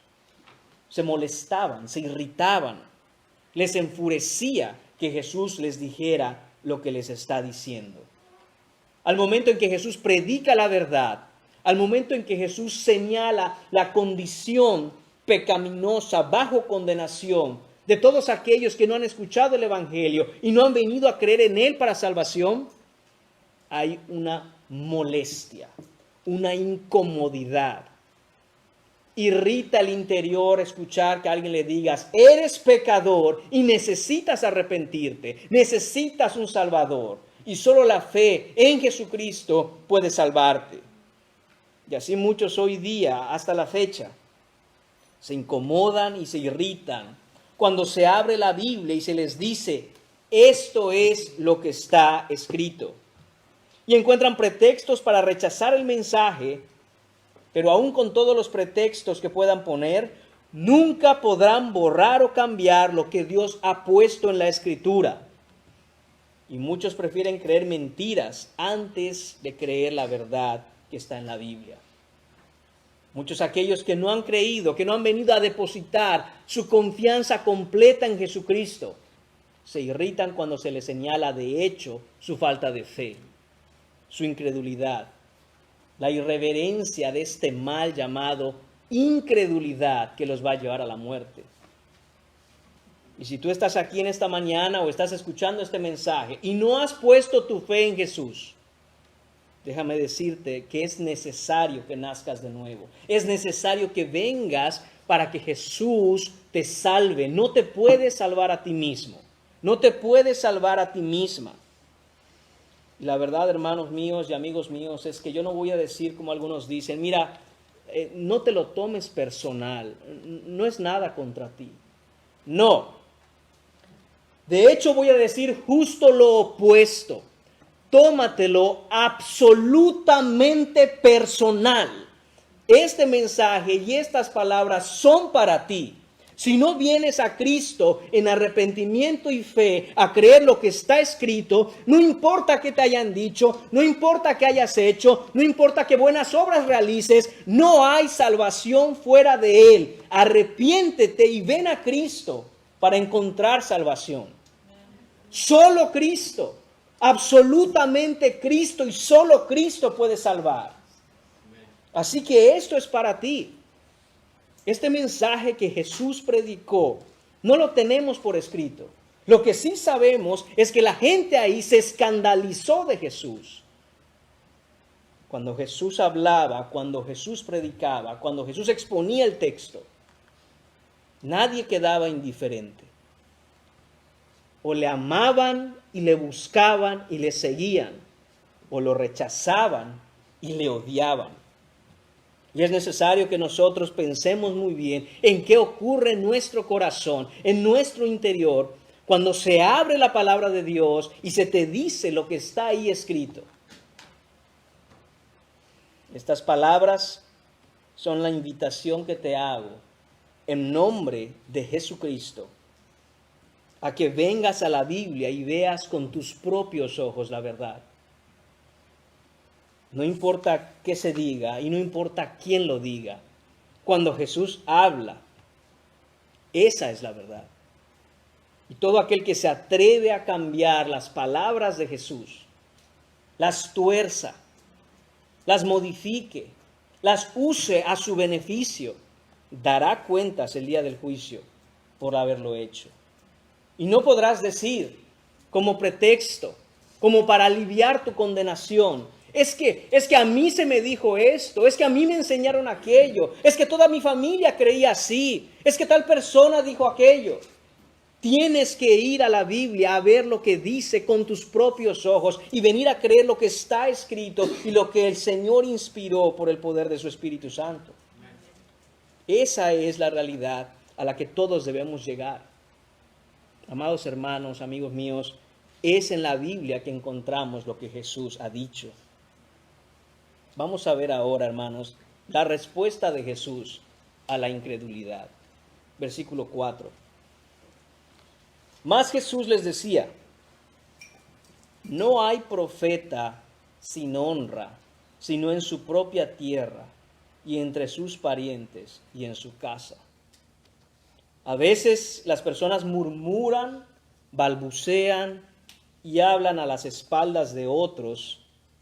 Se molestaban, se irritaban, les enfurecía que Jesús les dijera lo que les está diciendo. Al momento en que Jesús predica la verdad, al momento en que Jesús señala la condición pecaminosa, bajo condenación, de todos aquellos que no han escuchado el Evangelio y no han venido a creer en Él para salvación, hay una molestia, una incomodidad. Irrita el interior escuchar que alguien le digas, eres pecador y necesitas arrepentirte, necesitas un Salvador y solo la fe en Jesucristo puede salvarte. Y así muchos hoy día, hasta la fecha, se incomodan y se irritan cuando se abre la Biblia y se les dice, esto es lo que está escrito. Y encuentran pretextos para rechazar el mensaje, pero aún con todos los pretextos que puedan poner, nunca podrán borrar o cambiar lo que Dios ha puesto en la Escritura. Y muchos prefieren creer mentiras antes de creer la verdad que está en la Biblia. Muchos aquellos que no han creído, que no han venido a depositar su confianza completa en Jesucristo, se irritan cuando se les señala de hecho su falta de fe, su incredulidad, la irreverencia de este mal llamado incredulidad que los va a llevar a la muerte. Y si tú estás aquí en esta mañana o estás escuchando este mensaje y no has puesto tu fe en Jesús, déjame decirte que es necesario que nazcas de nuevo. Es necesario que vengas para que Jesús te salve. No te puedes salvar a ti mismo. No te puedes salvar a ti misma. Y la verdad, hermanos míos y amigos míos, es que yo no voy a decir como algunos dicen, mira, no te lo tomes personal. No es nada contra ti. No. De hecho, voy a decir justo lo opuesto. Tómatelo absolutamente personal. Este mensaje y estas palabras son para ti. Si no vienes a Cristo en arrepentimiento y fe a creer lo que está escrito, no importa qué te hayan dicho, no importa qué hayas hecho, no importa qué buenas obras realices, no hay salvación fuera de Él. Arrepiéntete y ven a Cristo para encontrar salvación. Solo Cristo. Absolutamente Cristo y solo Cristo puede salvar. Así que esto es para ti. Este mensaje que Jesús predicó no lo tenemos por escrito. Lo que sí sabemos es que la gente ahí se escandalizó de Jesús. Cuando Jesús hablaba, cuando Jesús predicaba, cuando Jesús exponía el texto, nadie quedaba indiferente. O le amaban y le buscaban y le seguían, o lo rechazaban y le odiaban. Y es necesario que nosotros pensemos muy bien en qué ocurre en nuestro corazón, en nuestro interior, cuando se abre la palabra de Dios y se te dice lo que está ahí escrito. Estas palabras son la invitación que te hago en nombre de Jesucristo, a que vengas a la Biblia y veas con tus propios ojos la verdad. No importa qué se diga y no importa quién lo diga. Cuando Jesús habla, esa es la verdad. Y todo aquel que se atreve a cambiar las palabras de Jesús, las tuerza, las modifique, las use a su beneficio, dará cuentas el día del juicio por haberlo hecho. Y no podrás decir como pretexto, como para aliviar tu condenación, es que a mí se me dijo esto, es que a mí me enseñaron aquello, es que toda mi familia creía así, es que tal persona dijo aquello. Tienes que ir a la Biblia a ver lo que dice con tus propios ojos y venir a creer lo que está escrito y lo que el Señor inspiró por el poder de su Espíritu Santo. Esa es la realidad a la que todos debemos llegar. Amados hermanos, amigos míos, es en la Biblia que encontramos lo que Jesús ha dicho. Vamos a ver ahora, hermanos, la respuesta de Jesús a la incredulidad. Versículo 4. Mas Jesús les decía: no hay profeta sin honra, sino en su propia tierra, y entre sus parientes, y en su casa. A veces las personas murmuran, balbucean y hablan a las espaldas de otros,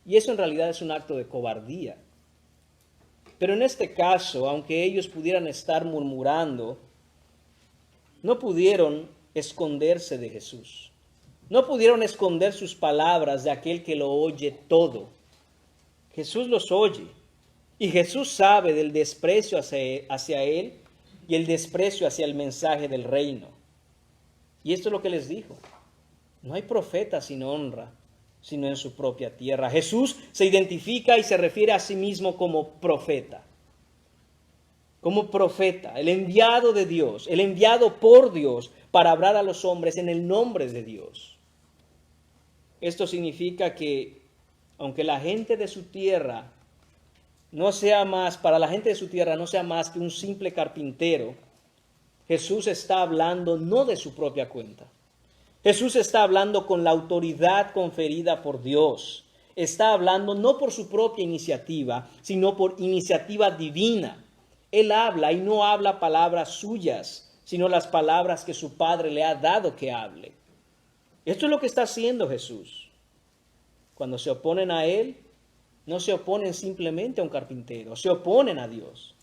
y eso en realidad es un acto de cobardía. Pero en este caso, aunque ellos pudieran estar murmurando, no pudieron esconderse de Jesús. No pudieron esconder sus palabras de aquel que lo oye todo. Jesús los oye, y Jesús sabe del desprecio hacia él y el desprecio hacia el mensaje del reino. Y esto es lo que les dijo: no hay profeta sin honra, sino en su propia tierra. Jesús se identifica y se refiere a sí mismo como profeta. Como profeta, el enviado de Dios, el enviado por Dios para hablar a los hombres en el nombre de Dios. Esto significa que, aunque la gente de su tierra no sea más, para la gente de su tierra no sea más que un simple carpintero, Jesús está hablando no de su propia cuenta. Jesús está hablando con la autoridad conferida por Dios. Está hablando no por su propia iniciativa, sino por iniciativa divina. Él habla y no habla palabras suyas, sino las palabras que su Padre le ha dado que hable. Esto es lo que está haciendo Jesús. Cuando se oponen a Él, no se oponen simplemente a un carpintero, se oponen a Dios.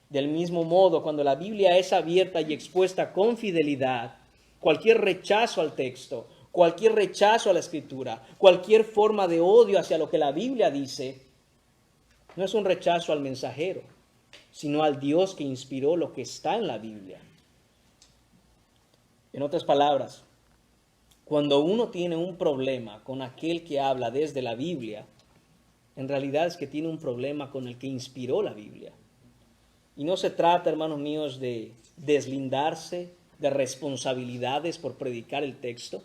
Del mismo modo, cuando la Biblia es abierta y expuesta con fidelidad, cualquier rechazo al texto, cualquier rechazo a la Escritura, cualquier forma de odio hacia lo que la Biblia dice, no es un rechazo al mensajero, sino al Dios que inspiró lo que está en la Biblia. En otras palabras, cuando uno tiene un problema con aquel que habla desde la Biblia, en realidad es que tiene un problema con el que inspiró la Biblia. Y no se trata, hermanos míos, de deslindarse de responsabilidades por predicar el texto.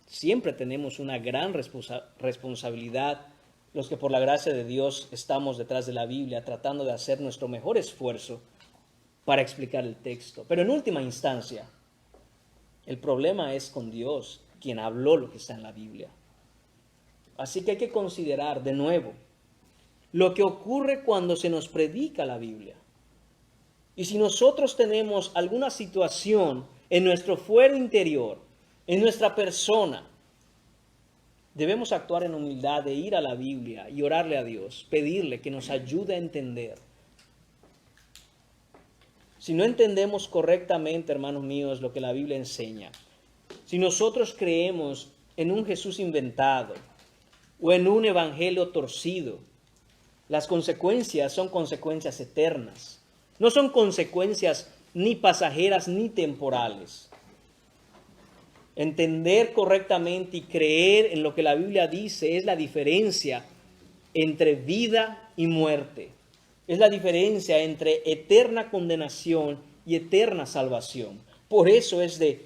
Siempre tenemos una gran responsabilidad los que por la gracia de Dios estamos detrás de la Biblia, tratando de hacer nuestro mejor esfuerzo para explicar el texto. Pero en última instancia, el problema es con Dios, quien habló lo que está en la Biblia. Así que hay que considerar de nuevo lo que ocurre cuando se nos predica la Biblia. Y si nosotros tenemos alguna situación en nuestro fuero interior, en nuestra persona, debemos actuar en humildad de ir a la Biblia y orarle a Dios, pedirle que nos ayude a entender. Si no entendemos correctamente, hermanos míos, lo que la Biblia enseña, si nosotros creemos en un Jesús inventado o en un evangelio torcido, las consecuencias son consecuencias eternas. No son consecuencias ni pasajeras ni temporales. Entender correctamente y creer en lo que la Biblia dice es la diferencia entre vida y muerte. Es la diferencia entre eterna condenación y eterna salvación. Por eso es de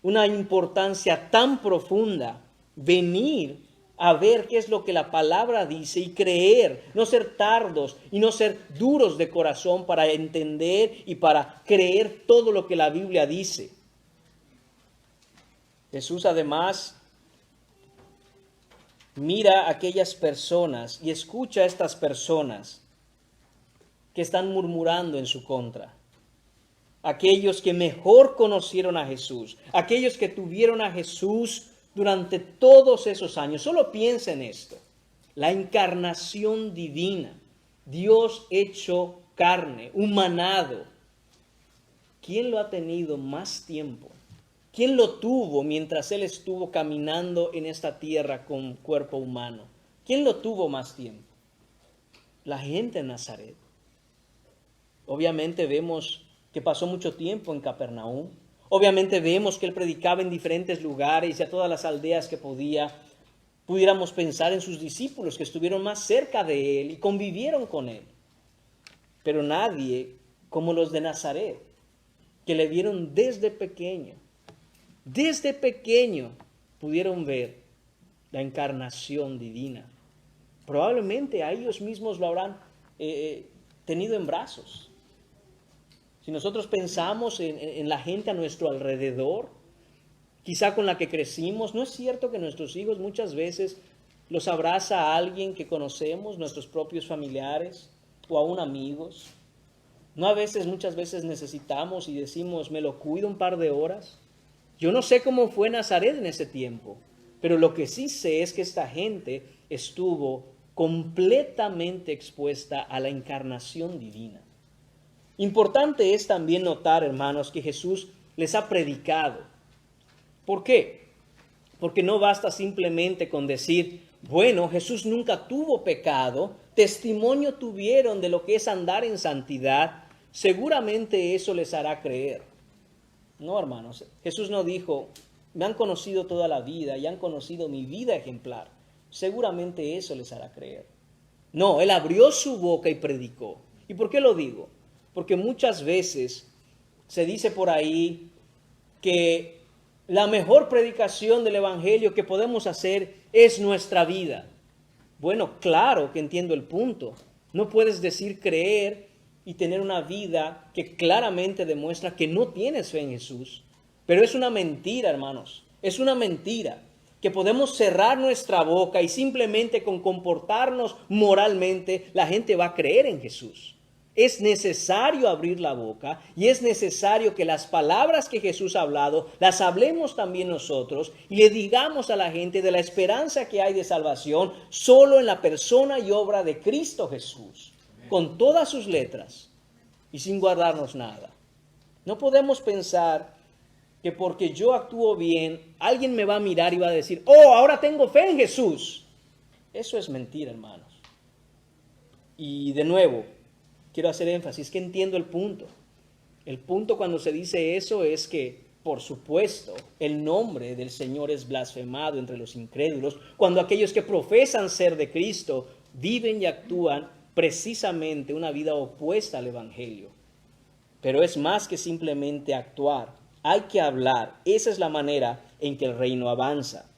una importancia tan profunda venir a ver qué es lo que la palabra dice y creer, no ser tardos y no ser duros de corazón para entender y para creer todo lo que la Biblia dice. Jesús además mira a aquellas personas y escucha a estas personas que están murmurando en su contra. Aquellos que mejor conocieron a Jesús, aquellos que tuvieron a Jesús durante todos esos años. Solo piensa en esto, la encarnación divina, Dios hecho carne, humanado. ¿Quién lo ha tenido más tiempo? ¿Quién lo tuvo mientras Él estuvo caminando en esta tierra con cuerpo humano? ¿Quién lo tuvo más tiempo? La gente en Nazaret. Obviamente vemos que pasó mucho tiempo en Capernaum. Obviamente vemos que Él predicaba en diferentes lugares y a todas las aldeas que pudiéramos pensar en sus discípulos que estuvieron más cerca de Él y convivieron con Él. Pero nadie como los de Nazaret, que le vieron desde pequeño pudieron ver la encarnación divina. probablemente a ellos mismos lo habrán tenido en brazos. Si nosotros pensamos en la gente a nuestro alrededor, quizá con la que crecimos, ¿no es cierto que nuestros hijos muchas veces los abraza a alguien que conocemos, nuestros propios familiares o aún amigos? ¿No muchas veces necesitamos y decimos, me lo cuido un par de horas? Yo no sé cómo fue Nazaret en ese tiempo, pero lo que sí sé es que esta gente estuvo completamente expuesta a la encarnación divina. Importante es también notar, hermanos, que Jesús les ha predicado. ¿Por qué? Porque no basta simplemente con decir, bueno, Jesús nunca tuvo pecado, testimonio tuvieron de lo que es andar en santidad, seguramente eso les hará creer. No, hermanos, Jesús no dijo, me han conocido toda la vida y han conocido mi vida ejemplar, seguramente eso les hará creer. No, Él abrió su boca y predicó. ¿Y por qué lo digo? Porque muchas veces se dice por ahí que la mejor predicación del Evangelio que podemos hacer es nuestra vida. Bueno, claro que entiendo el punto. No puedes decir creer y tener una vida que claramente demuestra que no tienes fe en Jesús. Pero es una mentira, hermanos. Es una mentira que podemos cerrar nuestra boca y simplemente con comportarnos moralmente la gente va a creer en Jesús. Es necesario abrir la boca y es necesario que las palabras que Jesús ha hablado las hablemos también nosotros y le digamos a la gente de la esperanza que hay de salvación solo en la persona y obra de Cristo Jesús, con todas sus letras y sin guardarnos nada. No podemos pensar que porque yo actúo bien, alguien me va a mirar y va a decir, oh, ahora tengo fe en Jesús. Eso es mentira, hermanos. Y de nuevo, quiero hacer énfasis, que entiendo el punto. El punto cuando se dice eso es que, por supuesto, el nombre del Señor es blasfemado entre los incrédulos, cuando aquellos que profesan ser de Cristo viven y actúan precisamente una vida opuesta al Evangelio. Pero es más que simplemente actuar. Hay que hablar. Esa es la manera en que el reino avanza.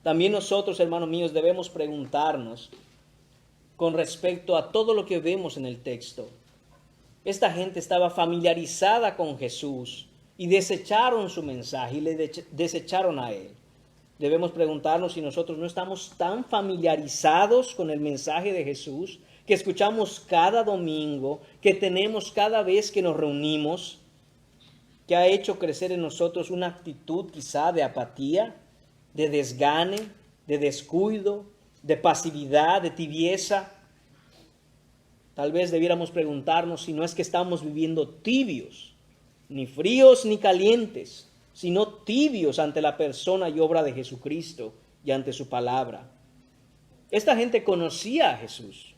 También nosotros, hermanos míos, debemos preguntarnos con respecto a todo lo que vemos en el texto. Esta gente estaba familiarizada con Jesús y desecharon su mensaje y le desecharon a Él. Debemos preguntarnos si nosotros no estamos tan familiarizados con el mensaje de Jesús, que escuchamos cada domingo, que tenemos cada vez que nos reunimos, que ha hecho crecer en nosotros una actitud quizá de apatía, de desgane, de descuido, de pasividad, de tibieza. Tal vez debiéramos preguntarnos si no es que estamos viviendo tibios, ni fríos ni calientes, sino tibios ante la persona y obra de Jesucristo y ante su palabra. Esta gente conocía a Jesús,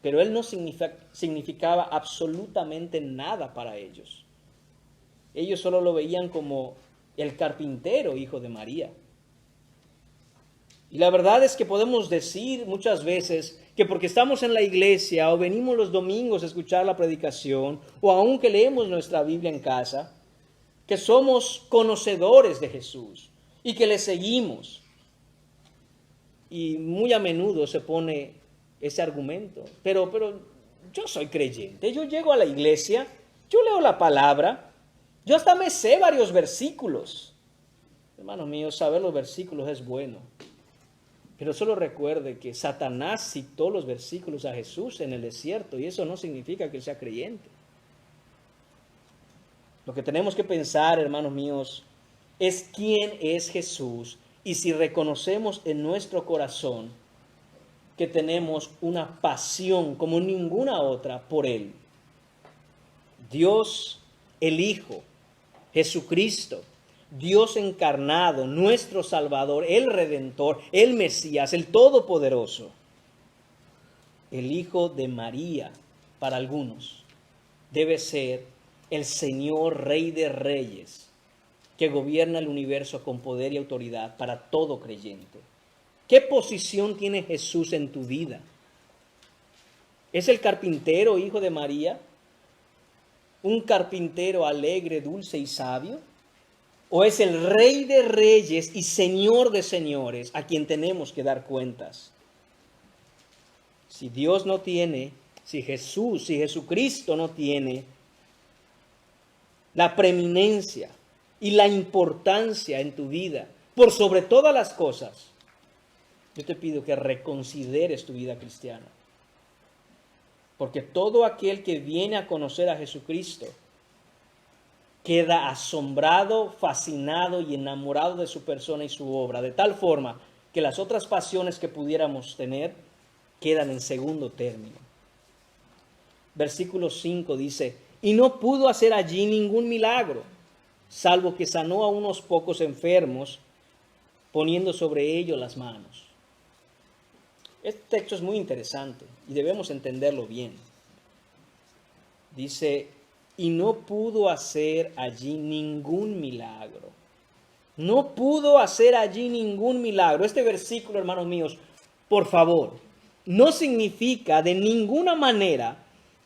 pero Él no significaba absolutamente nada para ellos. Ellos solo lo veían como el carpintero, hijo de María. Y la verdad es que podemos decir muchas veces que porque estamos en la iglesia o venimos los domingos a escuchar la predicación o aun que leemos nuestra Biblia en casa, que somos conocedores de Jesús y que le seguimos. Y muy a menudo se pone ese argumento. Pero yo soy creyente, yo llego a la iglesia, yo leo la palabra, yo hasta me sé varios versículos. Hermanos míos, saber los versículos es bueno. Pero solo recuerde que Satanás citó los versículos a Jesús en el desierto y eso no significa que él sea creyente. Lo que tenemos que pensar, hermanos míos, es quién es Jesús y si reconocemos en nuestro corazón que tenemos una pasión como ninguna otra por Él. Dios, el Hijo, Jesucristo, Dios encarnado, nuestro Salvador, el Redentor, el Mesías, el Todopoderoso, el Hijo de María, para algunos, debe ser el Señor Rey de Reyes, que gobierna el universo con poder y autoridad para todo creyente. ¿Qué posición tiene Jesús en tu vida? ¿Es el carpintero, hijo de María? ¿Un carpintero alegre, dulce y sabio? ¿O es el Rey de Reyes y Señor de Señores a quien tenemos que dar cuentas? Si Dios no tiene, si Jesucristo no tiene la preeminencia y la importancia en tu vida, por sobre todas las cosas, yo te pido que reconsideres tu vida cristiana. Porque todo aquel que viene a conocer a Jesucristo queda asombrado, fascinado y enamorado de su persona y su obra, de tal forma que las otras pasiones que pudiéramos tener quedan en segundo término. Versículo 5 dice, y no pudo hacer allí ningún milagro, salvo que sanó a unos pocos enfermos, poniendo sobre ellos las manos. Este texto es muy interesante y debemos entenderlo bien. Dice, y no pudo hacer allí ningún milagro. No pudo hacer allí ningún milagro. Este versículo, hermanos míos, por favor, no significa de ninguna manera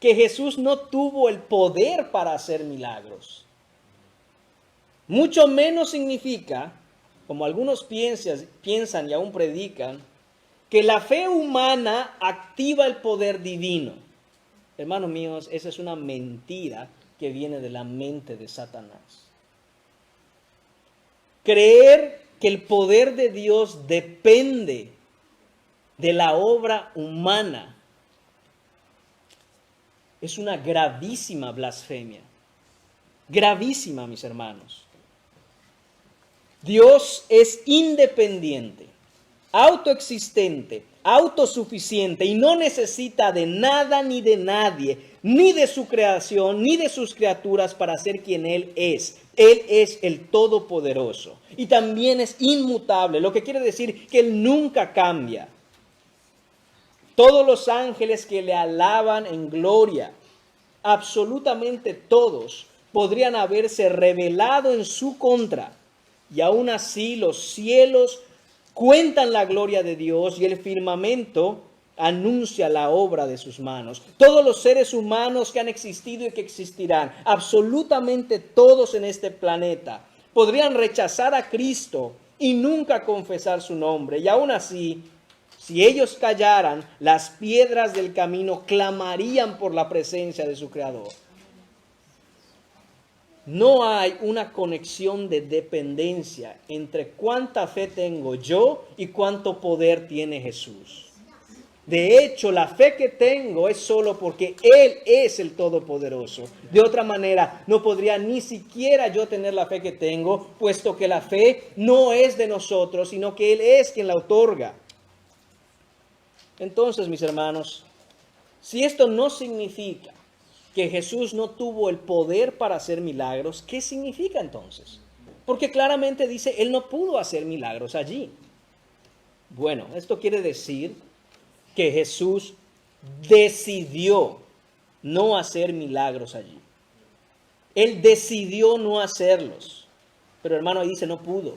que Jesús no tuvo el poder para hacer milagros. Mucho menos significa, como algunos piensan y aún predican, que la fe humana activa el poder divino. Hermanos míos, esa es una mentira que viene de la mente de Satanás. Creer que el poder de Dios depende de la obra humana es una gravísima blasfemia. Gravísima, mis hermanos. Dios es independiente, autoexistente, autosuficiente y no necesita de nada ni de nadie, ni de su creación, ni de sus criaturas para ser quien Él es. Él es el Todopoderoso y también es inmutable, lo que quiere decir que Él nunca cambia. Todos los ángeles que le alaban en gloria, absolutamente todos, podrían haberse rebelado en su contra. Y aún así los cielos cuentan la gloria de Dios y el firmamento anuncia la obra de sus manos. Todos los seres humanos que han existido y que existirán, absolutamente todos en este planeta, podrían rechazar a Cristo y nunca confesar su nombre. Y aún así, si ellos callaran, las piedras del camino clamarían por la presencia de su Creador. No hay una conexión de dependencia entre cuánta fe tengo yo y cuánto poder tiene Jesús. De hecho, la fe que tengo es solo porque Él es el Todopoderoso. De otra manera, no podría ni siquiera yo tener la fe que tengo, puesto que la fe no es de nosotros, sino que Él es quien la otorga. Entonces, mis hermanos, si esto no significa que Jesús no tuvo el poder para hacer milagros, ¿qué significa entonces? Porque claramente dice, Él no pudo hacer milagros allí. Bueno, esto quiere decir que Jesús decidió no hacer milagros allí. Él decidió no hacerlos. Pero hermano, ahí dice no pudo.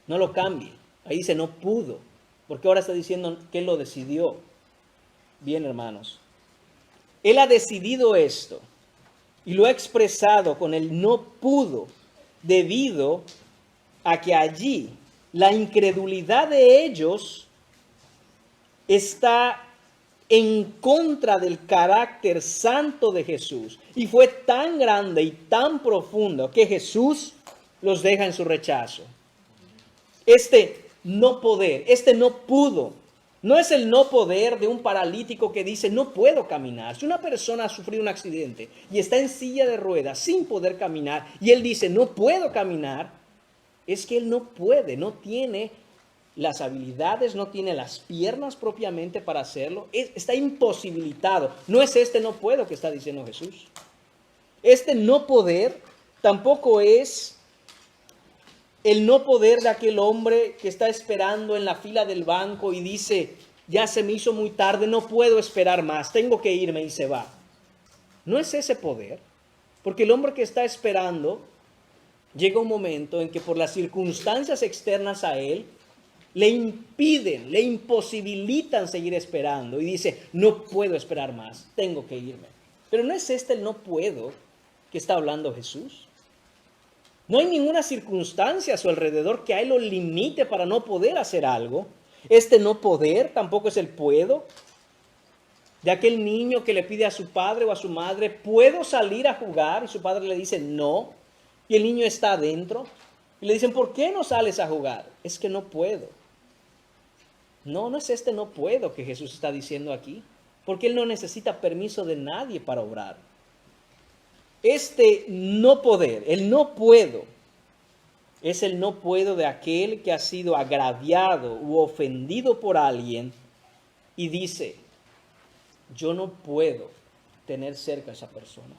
No lo cambie. Ahí dice no pudo. Porque ahora está diciendo que Él lo decidió. Bien, hermanos. Él ha decidido esto y lo ha expresado con el no pudo debido a que allí la incredulidad de ellos está en contra del carácter santo de Jesús. Y fue tan grande y tan profundo que Jesús los deja en su rechazo. Este no poder, este no pudo, no es el no poder de un paralítico que dice no puedo caminar. Si una persona ha sufrido un accidente y está en silla de ruedas sin poder caminar y él dice no puedo caminar, es que él no puede, no tiene las habilidades, no tiene las piernas propiamente para hacerlo, está imposibilitado. No es este no puedo que está diciendo Jesús. Este no poder tampoco es el no poder de aquel hombre que está esperando en la fila del banco y dice, ya se me hizo muy tarde, no puedo esperar más, tengo que irme y se va. No es ese poder, porque el hombre que está esperando llega un momento en que por las circunstancias externas a él, le impiden, le imposibilitan seguir esperando y dice, no puedo esperar más, tengo que irme. Pero no es este el no puedo que está hablando Jesús. No hay ninguna circunstancia a su alrededor que a él lo limite para no poder hacer algo. Este no poder tampoco es el puedo. De aquel niño que le pide a su padre o a su madre, ¿puedo salir a jugar? Y su padre le dice, no. Y el niño está adentro. Y le dicen, ¿por qué no sales a jugar? Es que no puedo. No, no es este no puedo que Jesús está diciendo aquí. Porque Él no necesita permiso de nadie para obrar. Este no poder, el no puedo, es el no puedo de aquel que ha sido agraviado u ofendido por alguien y dice, yo no puedo tener cerca a esa persona.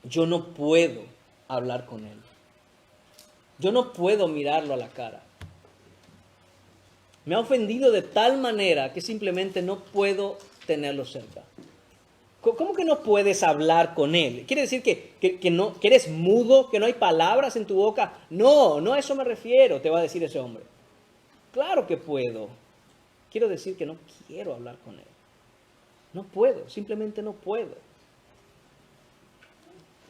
Yo no puedo hablar con él. Yo no puedo mirarlo a la cara. Me ha ofendido de tal manera que simplemente no puedo tenerlo cerca. ¿Cómo que no puedes hablar con él? ¿Quiere decir que eres mudo, que no hay palabras en tu boca? No, no a eso me refiero, te va a decir ese hombre. Claro que puedo. Quiero decir que no quiero hablar con él. No puedo, simplemente no puedo.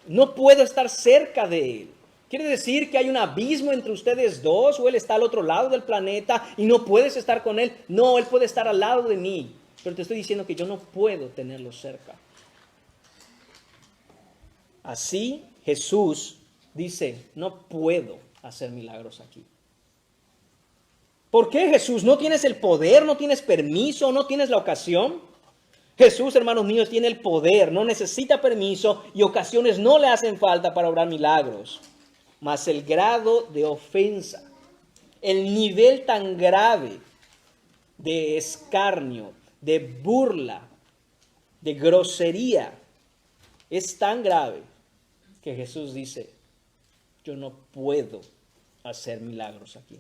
No puedo estar cerca de él. ¿Quiere decir que hay un abismo entre ustedes dos o él está al otro lado del planeta y no puedes estar con él? No, él puede estar al lado de mí, pero te estoy diciendo que yo no puedo tenerlo cerca. Así Jesús dice, no puedo hacer milagros aquí. ¿Por qué, Jesús? ¿No tienes el poder? ¿No tienes permiso? ¿No tienes la ocasión? Jesús, hermanos míos, tiene el poder, no necesita permiso y ocasiones no le hacen falta para obrar milagros. Mas el grado de ofensa, el nivel tan grave de escarnio, de burla, de grosería, es tan grave que Jesús dice, yo no puedo hacer milagros aquí.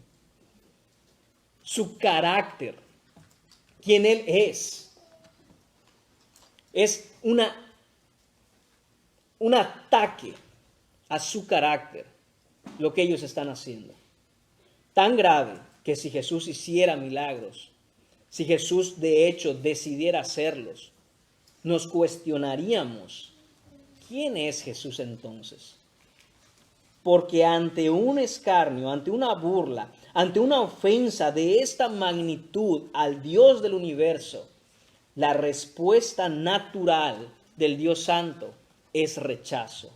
Su carácter, quien Él es un ataque a su carácter, lo que ellos están haciendo. Tan grave que si Jesús hiciera milagros, si Jesús de hecho decidiera hacerlos, nos cuestionaríamos, ¿quién es Jesús entonces? Porque ante un escarnio, ante una burla, ante una ofensa de esta magnitud al Dios del universo, la respuesta natural del Dios Santo es rechazo.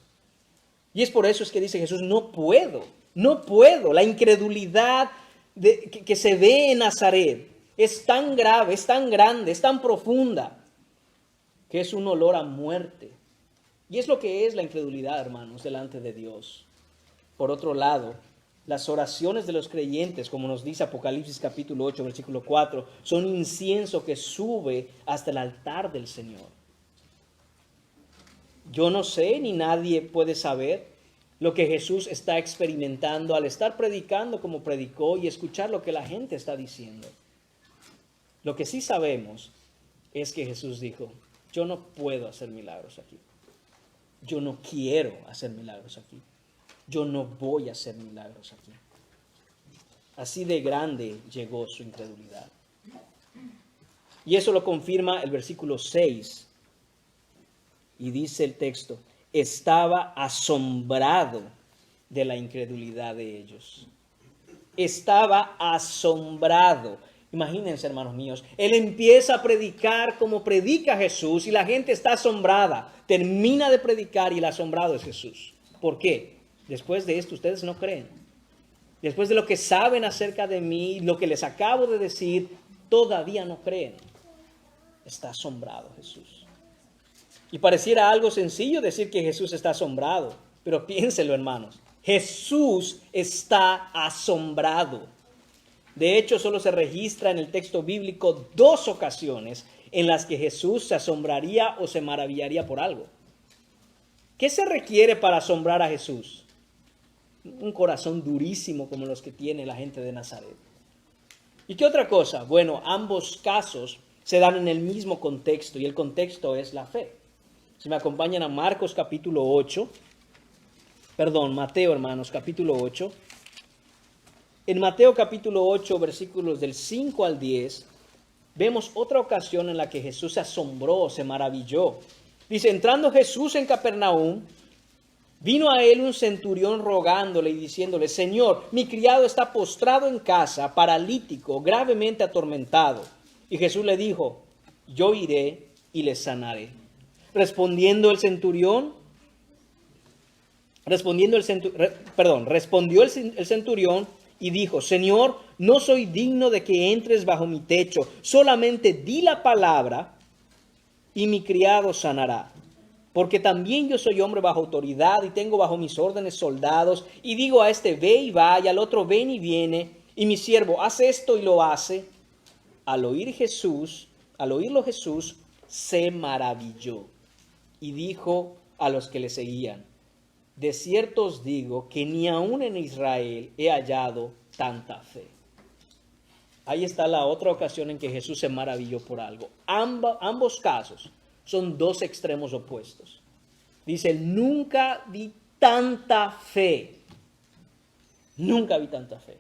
Y es por eso es que dice Jesús, no puedo. La incredulidad que se ve en Nazaret es tan grave, es tan grande, es tan profunda, que es un olor a muerte. Y es lo que es la incredulidad, hermanos, delante de Dios. Por otro lado, las oraciones de los creyentes, como nos dice Apocalipsis capítulo 8, versículo 4, son incienso que sube hasta el altar del Señor. Yo no sé, ni nadie puede saber lo que Jesús está experimentando al estar predicando como predicó y escuchar lo que la gente está diciendo. Lo que sí sabemos es que Jesús dijo, yo no puedo hacer milagros aquí. Yo no quiero hacer milagros aquí. Yo no voy a hacer milagros aquí. Así de grande llegó su incredulidad. Y eso lo confirma el versículo 6. Y dice el texto, estaba asombrado de la incredulidad de ellos. Estaba asombrado. Imagínense, hermanos míos, él empieza a predicar como predica Jesús y la gente está asombrada. Termina de predicar y el asombrado es Jesús. ¿Por qué? Después de esto ustedes no creen. Después de lo que saben acerca de mí, lo que les acabo de decir, todavía no creen. Está asombrado Jesús. Y pareciera algo sencillo decir que Jesús está asombrado, pero piénselo, hermanos. Jesús está asombrado. De hecho, solo se registra en el texto bíblico 2 ocasiones en las que Jesús se asombraría o se maravillaría por algo. ¿Qué se requiere para asombrar a Jesús? Un corazón durísimo como los que tiene la gente de Nazaret. ¿Y qué otra cosa? Bueno, ambos casos se dan en el mismo contexto y el contexto es la fe. Si me acompañan a Marcos capítulo 8, Mateo, hermanos, capítulo 8. En Mateo capítulo 8, versículos del 5 al 10, vemos otra ocasión en la que Jesús se asombró, se maravilló. Dice, entrando Jesús en Capernaum, Vino a él un centurión rogándole y diciéndole: Señor, mi criado está postrado en casa, paralítico, gravemente atormentado. Y Jesús le dijo: yo iré y le sanaré. Respondió el centurión y dijo: Señor, no soy digno de que entres bajo mi techo, solamente di la palabra y mi criado sanará. Porque también yo soy hombre bajo autoridad y tengo bajo mis órdenes soldados, y digo a este: ve y va, y al otro: ven y viene, y mi siervo hace esto y lo hace. Al oírlo Jesús se maravilló y dijo a los que le seguían: de cierto os digo que ni aun en Israel he hallado tanta fe. Ahí está la otra ocasión en que Jesús se maravilló por algo. Ambos casos son dos extremos opuestos. Dice: nunca vi tanta fe. Nunca vi tanta fe.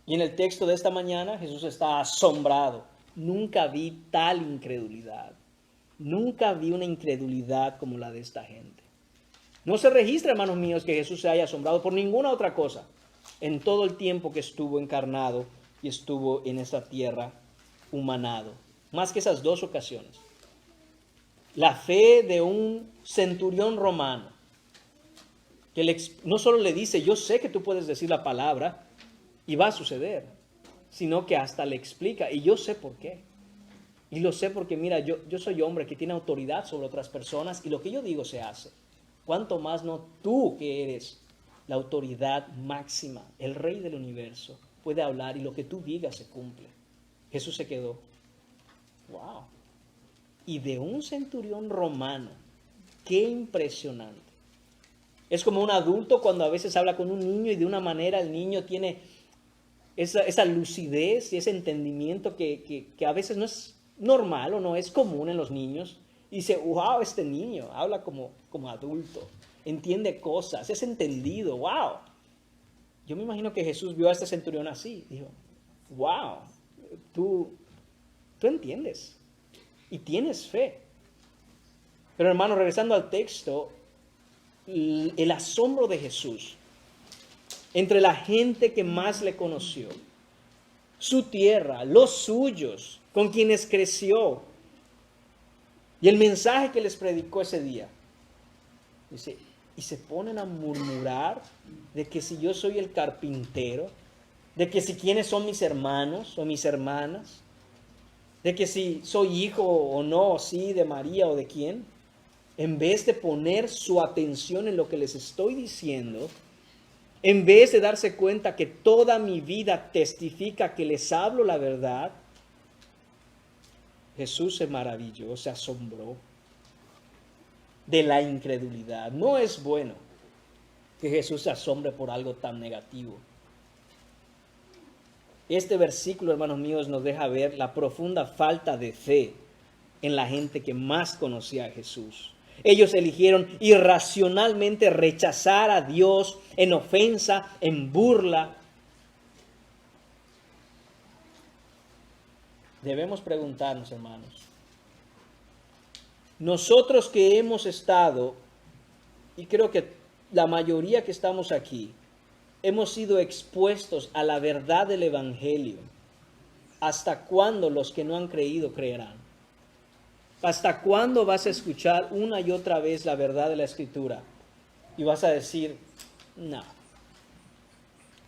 Y en el texto de esta mañana Jesús está asombrado. Nunca vi tal incredulidad. Nunca vi una incredulidad como la de esta gente. No se registra, hermanos míos, que Jesús se haya asombrado por ninguna otra cosa en todo el tiempo que estuvo encarnado y estuvo en esta tierra humanado. Más que esas dos ocasiones. La fe de un centurión romano, que no solo le dice: yo sé que tú puedes decir la palabra y va a suceder, sino que hasta le explica: y yo sé por qué. Y lo sé porque, mira, yo soy hombre que tiene autoridad sobre otras personas y lo que yo digo se hace. ¿Cuánto más no tú, que eres la autoridad máxima, el rey del universo, puede hablar y lo que tú digas se cumple? Jesús se quedó: wow. Y de un centurión romano, qué impresionante. Es como un adulto cuando a veces habla con un niño y de una manera el niño tiene esa lucidez y ese entendimiento que a veces no es normal o no es común en los niños. Y dice: wow, este niño habla como adulto, entiende cosas, es entendido, wow. Yo me imagino que Jesús vio a este centurión así, dijo: wow, tú entiendes y tienes fe. Pero, hermano, regresando al texto, el asombro de Jesús entre la gente que más le conoció, su tierra, los suyos, con quienes creció, y el mensaje que les predicó ese día. Dice: y se ponen a murmurar de que si yo soy el carpintero, de que si quiénes son mis hermanos o mis hermanas, de que si soy hijo o no, sí, de María o de quién. En vez de poner su atención en lo que les estoy diciendo, en vez de darse cuenta que toda mi vida testifica que les hablo la verdad, Jesús se maravilló, se asombró de la incredulidad. No es bueno que Jesús se asombre por algo tan negativo. Este versículo, hermanos míos, nos deja ver la profunda falta de fe en la gente que más conocía a Jesús. Ellos eligieron irracionalmente rechazar a Dios en ofensa, en burla. Debemos preguntarnos, hermanos, nosotros que hemos estado, y creo que la mayoría que estamos aquí, hemos sido expuestos a la verdad del Evangelio. ¿Hasta cuándo los que no han creído creerán? ¿Hasta cuándo vas a escuchar una y otra vez la verdad de la Escritura y vas a decir: no,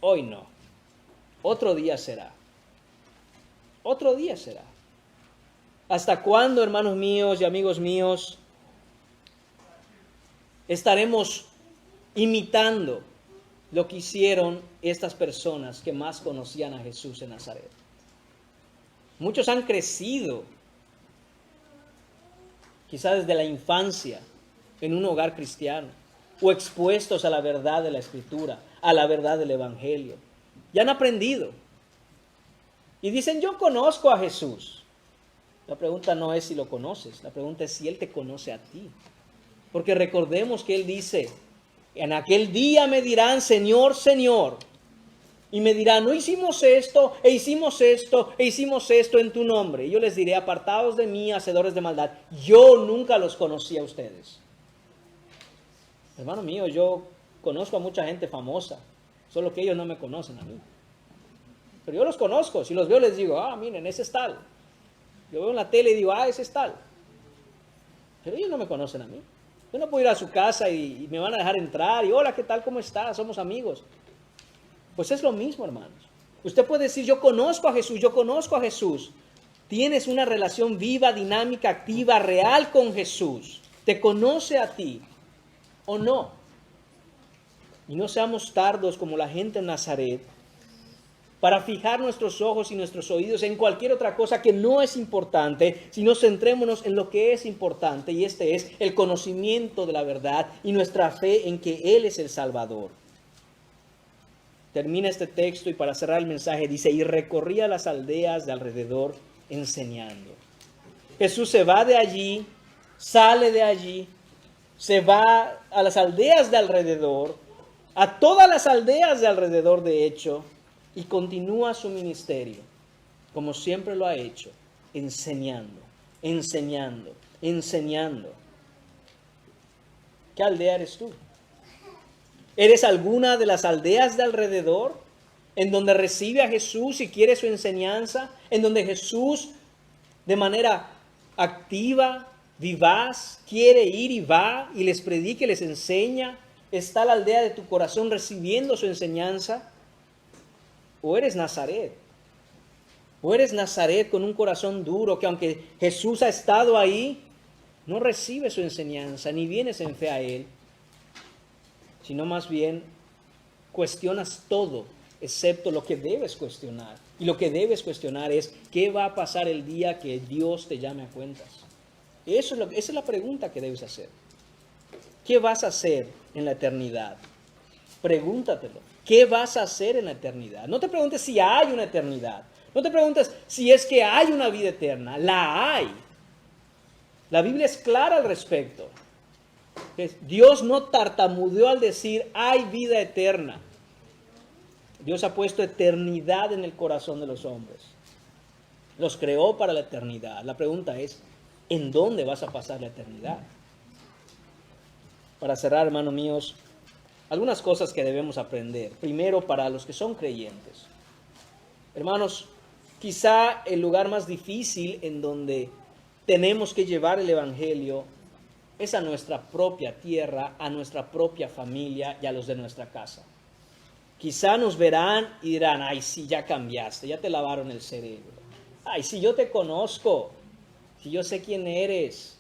hoy no, otro día será? Otro día será. ¿Hasta cuándo, hermanos míos y amigos míos, estaremos imitando lo que hicieron estas personas que más conocían a Jesús en Nazaret? Muchos han crecido, quizás desde la infancia, en un hogar cristiano, o expuestos a la verdad de la Escritura, a la verdad del Evangelio. Y han aprendido. Y dicen: yo conozco a Jesús. La pregunta no es si lo conoces, la pregunta es si Él te conoce a ti. Porque recordemos que Él dice: en aquel día me dirán: Señor, Señor. Y me dirán: no hicimos esto, e hicimos esto, e hicimos esto en tu nombre. Y yo les diré: apartados de mí, hacedores de maldad, yo nunca los conocí a ustedes. Hermano mío, yo conozco a mucha gente famosa, solo que ellos no me conocen a mí. Pero yo los conozco, si los veo les digo, miren, ese es tal. Yo veo en la tele y digo, ese es tal. Pero ellos no me conocen a mí. Yo no puedo ir a su casa y me van a dejar entrar y hola, ¿qué tal? ¿Cómo está? Somos amigos. Pues es lo mismo, hermanos. Usted puede decir, yo conozco a Jesús, yo conozco a Jesús. Tienes una relación viva, dinámica, activa, real con Jesús. Te conoce a ti o no. Y no seamos tardos como la gente en Nazaret para fijar nuestros ojos y nuestros oídos en cualquier otra cosa que no es importante, sino centrémonos en lo que es importante, y este es el conocimiento de la verdad y nuestra fe en que Él es el Salvador. Termina este texto y para cerrar el mensaje dice, y recorría las aldeas de alrededor enseñando. Jesús se va de allí, sale de allí, se va a las aldeas de alrededor, a todas las aldeas de alrededor de hecho, y continúa su ministerio, como siempre lo ha hecho, enseñando, enseñando, enseñando. ¿Qué aldea eres tú? ¿Eres alguna de las aldeas de alrededor en donde recibe a Jesús y quiere su enseñanza? En donde Jesús de manera activa, vivaz, quiere ir y va y les predica y les enseña. ¿Está la aldea de tu corazón recibiendo su enseñanza? ¿O eres Nazaret? ¿O eres Nazaret con un corazón duro que aunque Jesús ha estado ahí, no recibe su enseñanza ni vienes en fe a Él? Sino más bien cuestionas todo excepto lo que debes cuestionar. Y lo que debes cuestionar es ¿qué va a pasar el día que Dios te llame a cuentas? Esa es la pregunta que debes hacer. ¿Qué vas a hacer en la eternidad? Pregúntatelo. ¿Qué vas a hacer en la eternidad? No te preguntes si hay una eternidad. No te preguntes si es que hay una vida eterna. La hay. La Biblia es clara al respecto. Dios no tartamudeó al decir hay vida eterna. Dios ha puesto eternidad en el corazón de los hombres. Los creó para la eternidad. La pregunta es, ¿en dónde vas a pasar la eternidad? Para cerrar, hermanos míos, algunas cosas que debemos aprender. Primero, para los que son creyentes. Hermanos, quizá el lugar más difícil en donde tenemos que llevar el Evangelio es a nuestra propia tierra, a nuestra propia familia y a los de nuestra casa. Quizá nos verán y dirán, ay, sí, ya cambiaste, ya te lavaron el cerebro. Ay, sí, yo te conozco, si yo sé quién eres,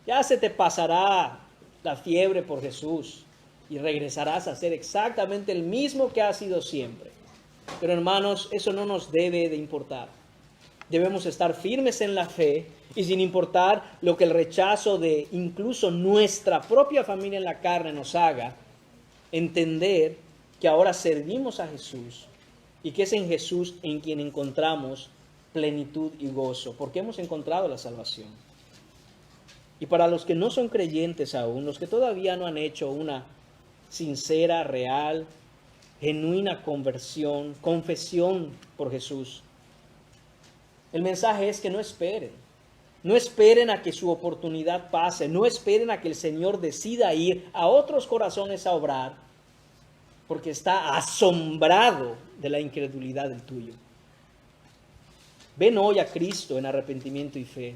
ya se te pasará la fiebre por Jesús y regresarás a ser exactamente el mismo que has sido siempre. Pero hermanos, eso no nos debe de importar. Debemos estar firmes en la fe y sin importar lo que el rechazo de incluso nuestra propia familia en la carne nos haga, entender que ahora servimos a Jesús y que es en Jesús en quien encontramos plenitud y gozo, porque hemos encontrado la salvación. Y para los que no son creyentes aún, los que todavía no han hecho una sincera, real, genuina conversión, confesión por Jesús, el mensaje es que no esperen. No esperen a que su oportunidad pase. No esperen a que el Señor decida ir a otros corazones a obrar, porque está asombrado de la incredulidad del tuyo. Ven hoy a Cristo en arrepentimiento y fe.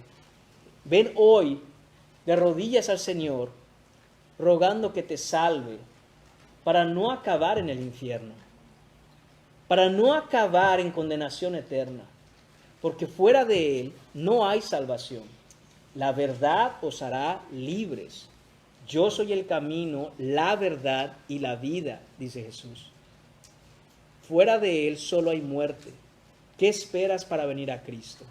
Ven hoy de rodillas al Señor, rogando que te salve, para no acabar en el infierno, para no acabar en condenación eterna. Porque fuera de Él no hay salvación. La verdad os hará libres. Yo soy el camino, la verdad y la vida, dice Jesús. Fuera de Él solo hay muerte. ¿Qué esperas para venir a Cristo?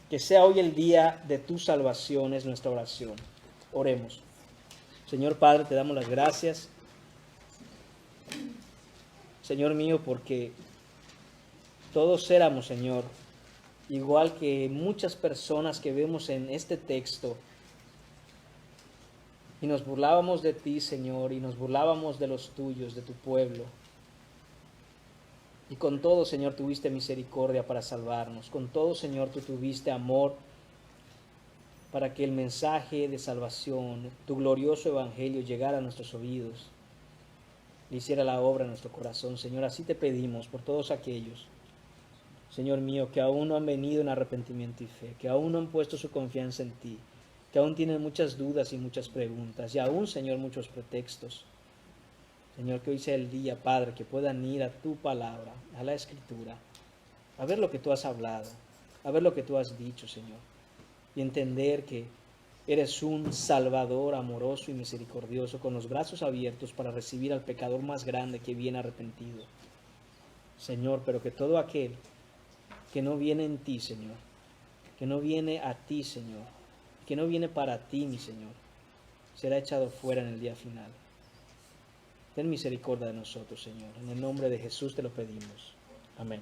Que sea hoy el día de tu salvación, es nuestra oración. Oremos. Señor Padre, te damos las gracias. Señor mío, porque todos éramos, Señor, igual que muchas personas que vemos en este texto, y nos burlábamos de ti, Señor, y nos burlábamos de los tuyos, de tu pueblo. Y con todo, Señor, tuviste misericordia para salvarnos. Con todo, Señor, tú tuviste amor para que el mensaje de salvación, tu glorioso evangelio, llegara a nuestros oídos, le hiciera la obra en nuestro corazón. Señor, así te pedimos por todos aquellos, Señor mío, que aún no han venido en arrepentimiento y fe, que aún no han puesto su confianza en ti, que aún tienen muchas dudas y muchas preguntas, y aún, Señor, muchos pretextos. Señor, que hoy sea el día, Padre, que puedan ir a tu palabra, a la Escritura, a ver lo que tú has hablado, a ver lo que tú has dicho, Señor, y entender que eres un Salvador amoroso y misericordioso, con los brazos abiertos para recibir al pecador más grande que viene arrepentido. Señor, pero que todo aquel que no viene en ti, Señor, que no viene a ti, Señor, que no viene para ti, mi Señor, será echado fuera en el día final. Ten misericordia de nosotros, Señor. En el nombre de Jesús te lo pedimos. Amén.